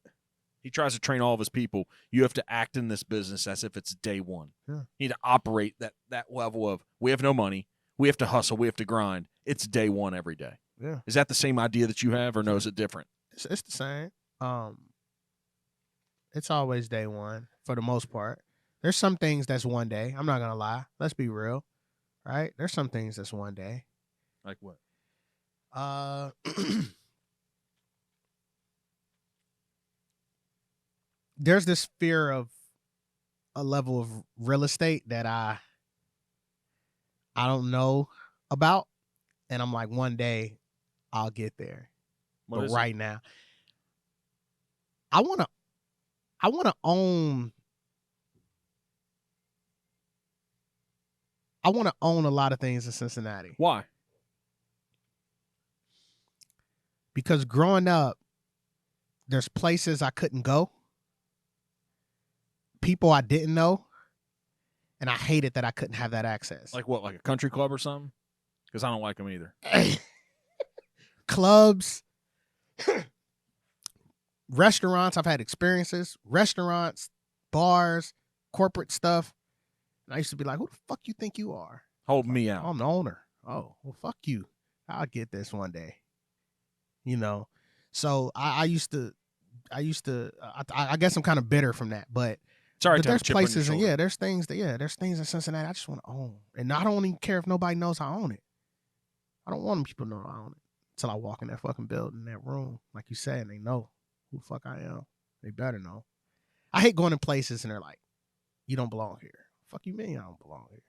He tries to train all of his people. You have to act in this business as if it's day one. Yeah. You need to operate that level of, we have no money. We have to hustle. We have to grind. It's day one every day. Yeah. Is that the same idea that you have, or no, is it different? It's the same. It's always day one for the most part. There's some things that's one day. I'm not gonna lie. Let's be real, right? There's some things that's one day. Like what? There's this fear of a level of real estate that I don't know about, and I'm like, one day I'll get there. What is but right now, I wanna own. I want to own a lot of things in Cincinnati Why? because growing up, there's places I couldn't go, people I didn't know, and I hated that I couldn't have that access. Like what? Like a country club or something? Because I don't like them either. Clubs, restaurants. I've had experiences, restaurants, bars, corporate stuff. And I used to be like, who the fuck you think you are? Hold me out. I'm the owner. Oh, well, fuck you. I'll get this one day. You know? So I guess I'm kind of bitter from that, but Sorry, but to have there's a chip on your places and shoulder. there's things in Cincinnati I just want to own. And I don't even care if nobody knows I own it. I don't want people to know I own it until I walk in that fucking building, that room, like you said, and they know who the fuck I am. They better know. I hate going to places and they're like, you don't belong here. Fuck you mean I don't belong here?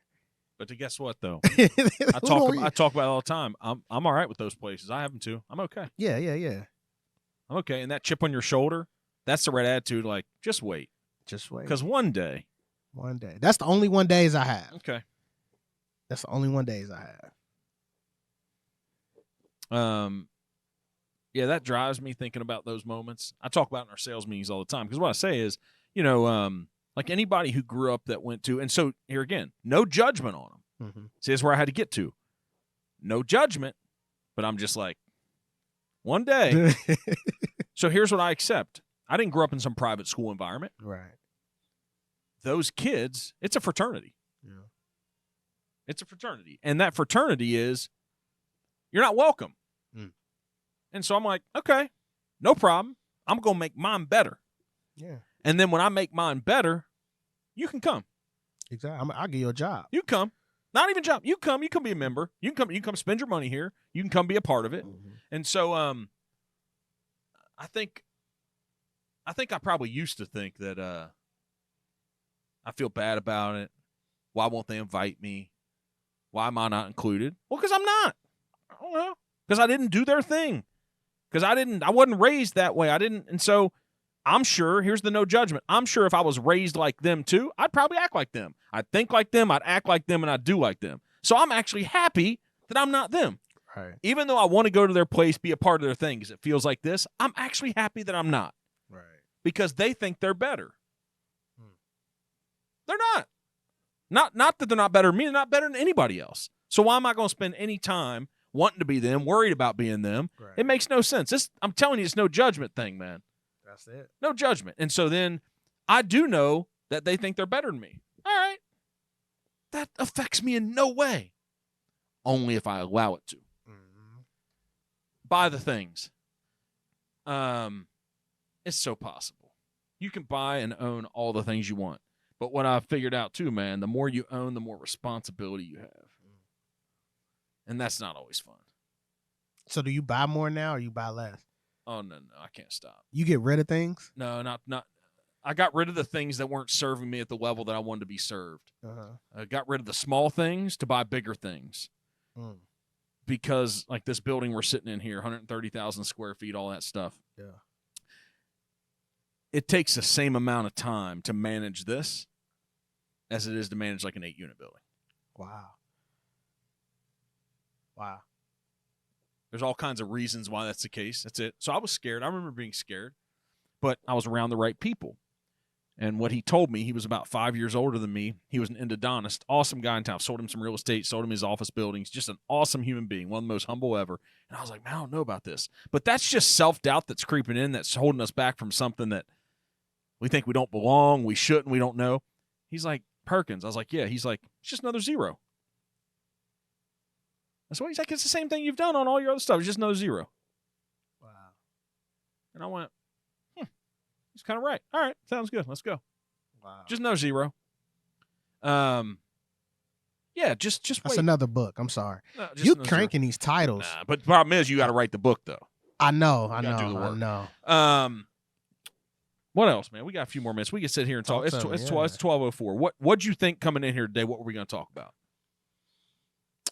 But to guess what though? I I talk about it all the time. I'm all right with those places. I have them too. I'm okay. Yeah. I'm okay. And that chip on your shoulder, that's the right attitude. Like, just wait. Just wait. Because one day. That's the only one days I have. Okay. That's the only one days I have. Yeah, that drives me thinking about those moments. I talk about it in our sales meetings all the time. Because what I say is, like anybody who grew up that went to, and so here again, no judgment on them. Mm-hmm. See, that's where I had to get to. No judgment, but I'm just like, one day. So here's what I accept. I didn't grow up in some private school environment. Right. Those kids, it's a fraternity. Yeah. It's a fraternity. And that fraternity is, you're not welcome. Mm. And so I'm like, okay, no problem. I'm going to make mine better. Yeah. And then when I make mine better, you can come. Exactly. I'll give you a job. You come. Not even job. You come be a member. You can come spend your money here. You can come be a part of it. Mm-hmm. And so I think I probably used to think that I feel bad about it. Why won't they invite me? Why am I not included? Well, because I'm not. I don't know. Because I didn't do their thing. Because I wasn't raised that way. And so I'm sure, here's the no judgment. I'm sure if I was raised like them too, I'd probably act like them. I'd think like them, I'd act like them, and I'd do like them. So I'm actually happy that I'm not them. Right. Even though I want to go to their place, be a part of their thing, because it feels like this, I'm actually happy that I'm not. Right. Because they think they're better. They're not. Not that they're not better than me, they're not better than anybody else. So why am I going to spend any time wanting to be them, worried about being them? Right. It makes no sense. I'm telling you, it's no judgment thing, man. That's it. No judgment. And so then I do know that they think they're better than me. All right. That affects me in no way. Only if I allow it to. Mm-hmm. Buy the things. It's so possible. You can buy and own all the things you want. But what I've figured out too, man, the more you own, the more responsibility you have. And that's not always fun. So do you buy more now or you buy less? Oh, no, I can't stop. You get rid of things? No, not. I got rid of the things that weren't serving me at the level that I wanted to be served. Uh-huh. I got rid of the small things to buy bigger things. Mm. because like this building we're sitting in here, 130,000 square feet, all that stuff. Yeah. It takes the same amount of time to manage this as it is to manage like an 8-unit building. Wow. Wow. There's all kinds of reasons why that's the case. That's it. So I was scared. I remember being scared, but I was around the right people. And what he told me, he was about 5 years older than me. He was an endodontist, awesome guy in town. Sold him some real estate, sold him his office buildings. Just an awesome human being, one of the most humble ever. And I was like, man, I don't know about this. But that's just self-doubt that's creeping in, that's holding us back from something that we think we don't belong, we shouldn't, we don't know. He's like, Perkins. I was like, yeah. He's like, it's just another zero. That's what he's like. It's the same thing you've done on all your other stuff. It's just another zero. Wow. And I went, he's kind of right. All right, sounds good. Let's go. Wow. Just another zero. Yeah, just That's wait. another book. I'm sorry. No, just You another cranking these titles. zero. Nah, but the problem is you got to write the book though. I know. gotta do the work. I know. What else, man? We got a few more minutes. We can sit here and talk. Talk to me, It's yeah. 12:04. What'd you think coming in here today? What were we going to talk about?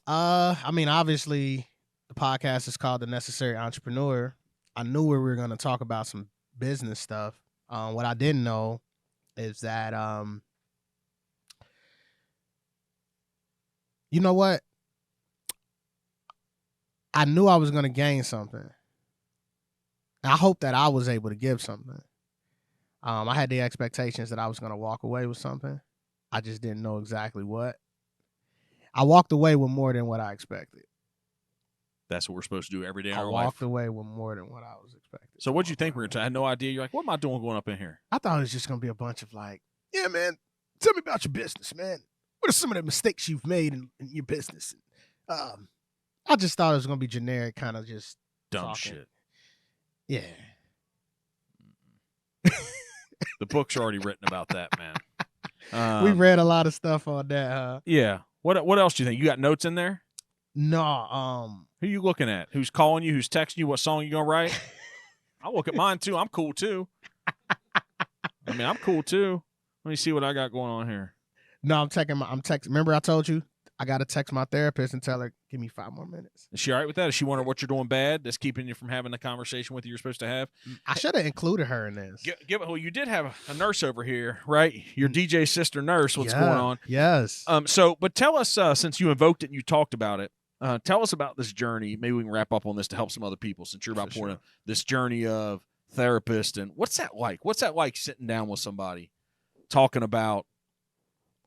I mean, obviously, the podcast is called The Necessary Entrepreneur. I knew we were going to talk about some business stuff. What I didn't know is that, you know what? I knew I was going to gain something. I hope that I was able to give something. I had the expectations that I was going to walk away with something. I just didn't know exactly what. I walked away with more than what I expected. That's what we're supposed to do every day in I our walked life. away with more than what I was expecting. So what'd you think we were I had no idea. You're like, what am I doing going up in here? I thought it was just going to be a bunch of like, yeah, man, tell me about your business, man. What are some of the mistakes you've made in your business? I just thought it was going to be generic, kind of just Dumb talking. shit. Yeah. The book's already written about that, man. We read a lot of stuff on that, huh? Yeah. What else do you think? You got notes in there? No, Who you looking at? Who's calling you? Who's texting you? What song you gonna write? I'll look at mine too. I'm cool too. I mean, I'm cool too. Let me see what I got going on here. no, I'm texting. Remember I told you I got to text my therapist and tell her, give me 5 more minutes. Is she all right with that? Is she wondering what you're doing bad that's keeping you from having the conversation with you you're supposed to have? I should have included her in this. Well, you did have a nurse over here, right? Your DJ sister nurse. What's Yeah, going on? Yes. But tell us, since you invoked it and you talked about it, tell us about this journey. Maybe we can wrap up on this to help some other people since you're about For pouring sure. this journey of therapist. And what's that like? What's that like sitting down with somebody talking about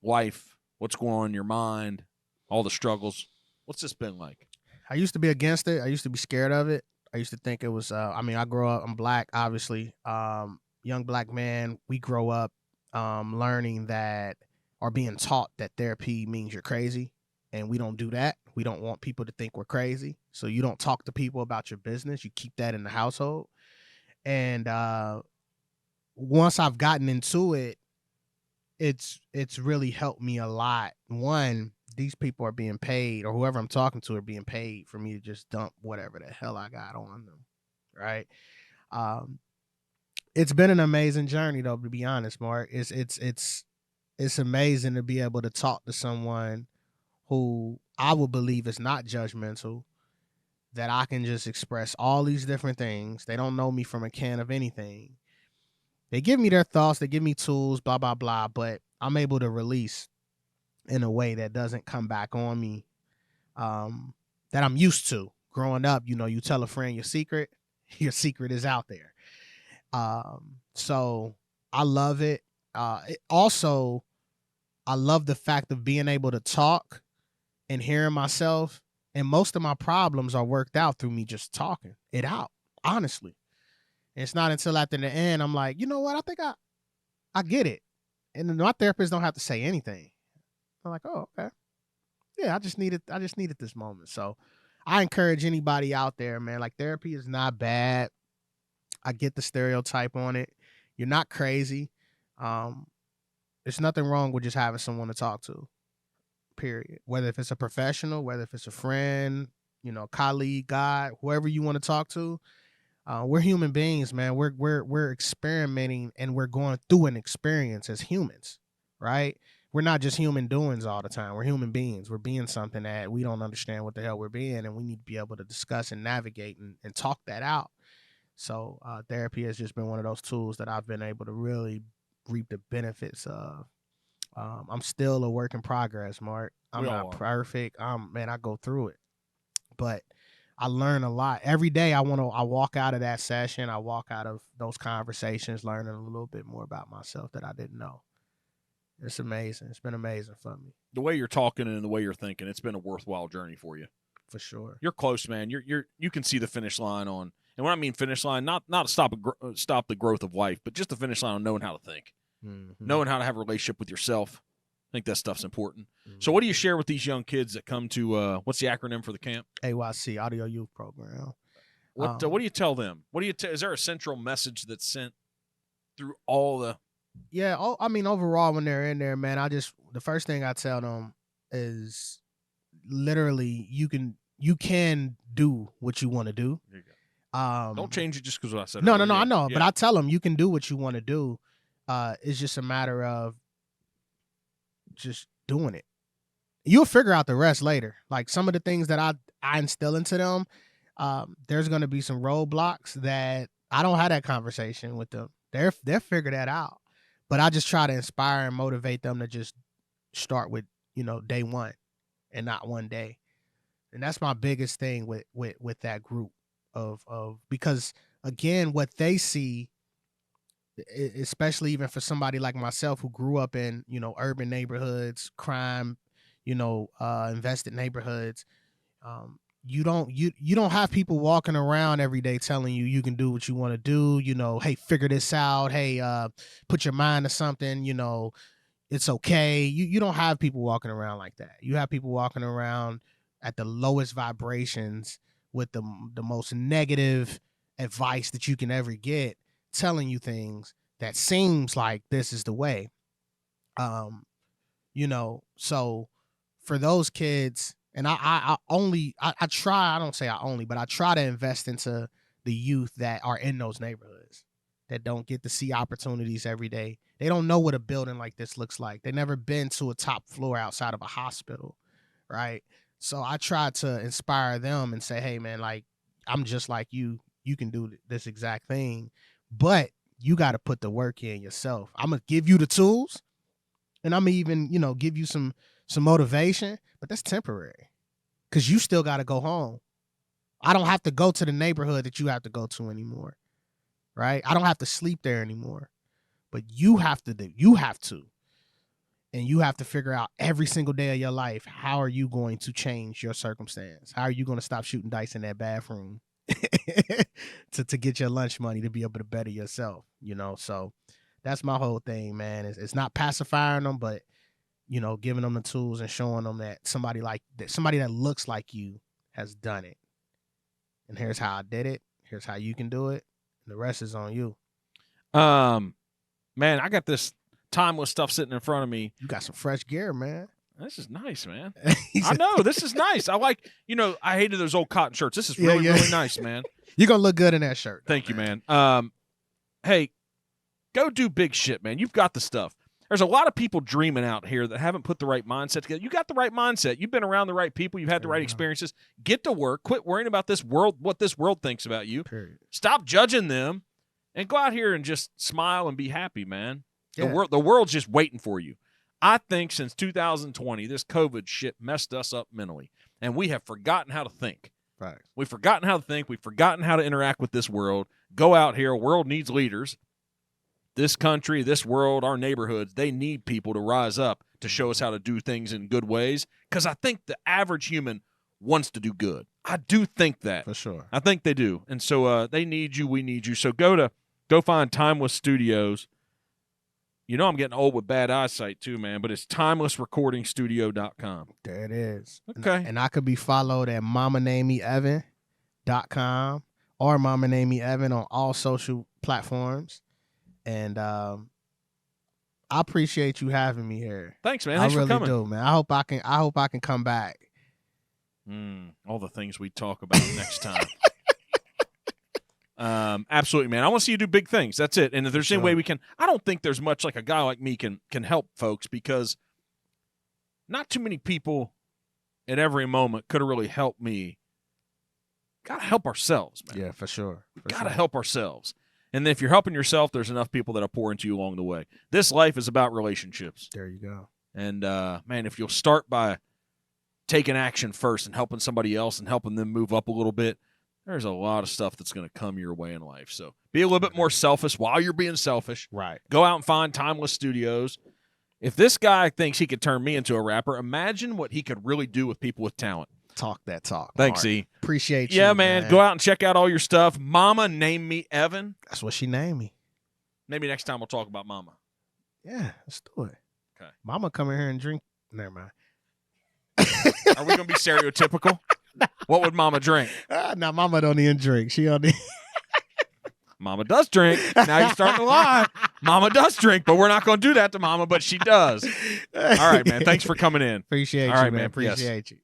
life, what's going on in your mind, all the struggles? What's this been like? I used to be against it. I used to be scared of it. I used to think it was, I grew up, I'm black, obviously. Young black man, we grow up learning that or being taught that therapy means you're crazy. And we don't do that. We don't want people to think we're crazy. So you don't talk to people about your business. You keep that in the household. And once I've gotten into it, it's really helped me a lot. One, these people are being paid, or whoever I'm talking to are being paid for me to just dump whatever the hell I got on them, right? It's been an amazing journey, though, to be honest, Mark. It's amazing to be able to talk to someone who I would believe is not judgmental, that I can just express all these different things. They don't know me from a can of anything. They give me their thoughts, they give me tools, blah, blah, blah, but I'm able to release in a way that doesn't come back on me, that I'm used to. Growing up, you tell a friend your secret is out there. So I love it. Also, I love the fact of being able to talk and hearing myself, and most of my problems are worked out through me just talking it out, honestly. And it's not until after the end I'm like, you know what? I think I get it. And then my therapist don't have to say anything. I'm like, oh, okay. Yeah, I just needed this moment. So I encourage anybody out there, man. Like, therapy is not bad. I get the stereotype on it. You're not crazy. There's nothing wrong with just having someone to talk to. Period. Whether if it's a professional, whether if it's a friend, colleague, guy, whoever you want to talk to. We're human beings, man. We're experimenting and we're going through an experience as humans, right? we're not just human doings all the time. We're human beings. We're being something that we don't understand what the hell we're being, and we need to be able to discuss and navigate and talk that out. So therapy has just been one of those tools that I've been able to really reap the benefits of. I'm still a work in progress, Mark. I'm We all not are. perfect. Man, I go through it, but I learn a lot every day. I walk out of that session. I walk out of those conversations learning a little bit more about myself that I didn't know. It's amazing. It's been amazing for me, The way you're talking and the way you're thinking, it's been a worthwhile journey for you. for sure. You're close, man. You can see the finish line on, and when I mean finish line, not stop the growth of life, but just the finish line on knowing how to think, knowing how to have a relationship with yourself. I think that stuff's important. So, what do you share with these young kids that come to what's the acronym for the camp? AYC, Audio Youth Program. What do you tell them? What do you is there a central message that's sent through all the? Yeah, I mean, overall, when they're in there, man, the first thing I tell them is literally you can do what you want to do. There you go. Don't change it just because I said. No, earlier. I know, Yeah. but I tell them you can do what you want to do. It's just a matter of just doing it. You'll figure out the rest later. Like some of the things that I instill into them, there's going to be some roadblocks that I don't have that conversation with them. They'll figure that out. But I just try to inspire and motivate them to just start with, day one and not one day. And that's my biggest thing with that group of because again, what they see, especially even for somebody like myself who grew up in, urban neighborhoods, crime, invested neighborhoods, you don't have people walking around every day telling you can do what you want to do, hey, figure this out, hey, put your mind to something, it's okay. You don't have people walking around like that. You have people walking around at the lowest vibrations with the most negative advice that you can ever get, telling you things that seems like this is the way. So for those kids, and I try, I don't say I only, but I try to invest into the youth that are in those neighborhoods that don't get to see opportunities every day. They don't know what a building like this looks like. They never been to a top floor outside of a hospital, right? So I try to inspire them and say, hey man, like I'm just like you. You can do this exact thing, but you got to put the work in yourself. I'm gonna give you the tools, and I'm even, give you some motivation, but that's temporary because you still got to go home. I don't have to go to the neighborhood that you have to go to anymore, right? I don't have to sleep there anymore, but you have to, and you have to figure out every single day of your life, how are you going to change your circumstance? How are you going to stop shooting dice in that bathroom to get your lunch money to be able to better yourself, So that's my whole thing, man. It's not pacifying them, but giving them the tools and showing them that somebody that looks like you has done it. And here's how I did it. Here's how you can do it. And the rest is on you. Man, I got this timeless stuff sitting in front of me. You got some fresh gear, man. This is nice, man. I know this is nice. I like, I hated those old cotton shirts. This is really, really nice, man. You're gonna look good in that shirt. Thank you, man. Hey, go do big shit, man. You've got the stuff. There's a lot of people dreaming out here that haven't put the right mindset together. You got the right mindset. You've been around the right people. You've had the right experiences. Get to work. Quit worrying about this world, what this world thinks about you. Period. Stop judging them, and go out here and just smile and be happy, man. Yeah. The world's just waiting for you. I think since 2020, this COVID shit messed us up mentally, and we have forgotten how to think. Right. We've forgotten how to think. We've forgotten how to interact with this world. Go out here. World needs leaders. This country, this world, our neighborhoods, they need people to rise up to show us how to do things in good ways, because I think the average human wants to do good. I do think that. For sure. I think they do. And so they need you. We need you. So go find Timeless Studios. I'm getting old with bad eyesight too, man, but it's timelessrecordingstudio.com. There it is. Okay. And I could be followed at mamanameevan.com or Mama Name Me Evan on all social platforms. And I appreciate you having me here. Thanks, man. Thanks I really for coming. do, man. I hope I can come back. All the things we talk about next time. Absolutely, man. I want to see you do big things. That's it. And if there's any way we can, I don't think there's much like a guy like me can help folks, because not too many people at every moment could have really helped me. Got to help ourselves, man. Yeah, for sure. Got to help ourselves. And if you're helping yourself, there's enough people that'll pour into you along the way. This life is about relationships. There you go. And, man, if you'll start by taking action first and helping somebody else and helping them move up a little bit, there's a lot of stuff that's going to come your way in life. So be a little bit more selfish while you're being selfish. Right. Go out and find Timeless Studios. If this guy thinks he could turn me into a rapper, imagine what he could really do with people with talent. Talk that talk. Thanks, Mark. E. Appreciate you. Yeah, man. Go out and check out all your stuff. Mama named me Evan. That's what she named me. Maybe next time we'll talk about Mama. Yeah, let's do it. Okay. Mama come in here and drink. Never mind. Are we going to be stereotypical? What would Mama drink? Now, Mama don't even drink. She only. Mama does drink. Now you're starting to lie. Mama does drink, but we're not going to do that to Mama, but she does. All right, man. Thanks for coming in. Appreciate All you, right, man. man. Yes. Appreciate you.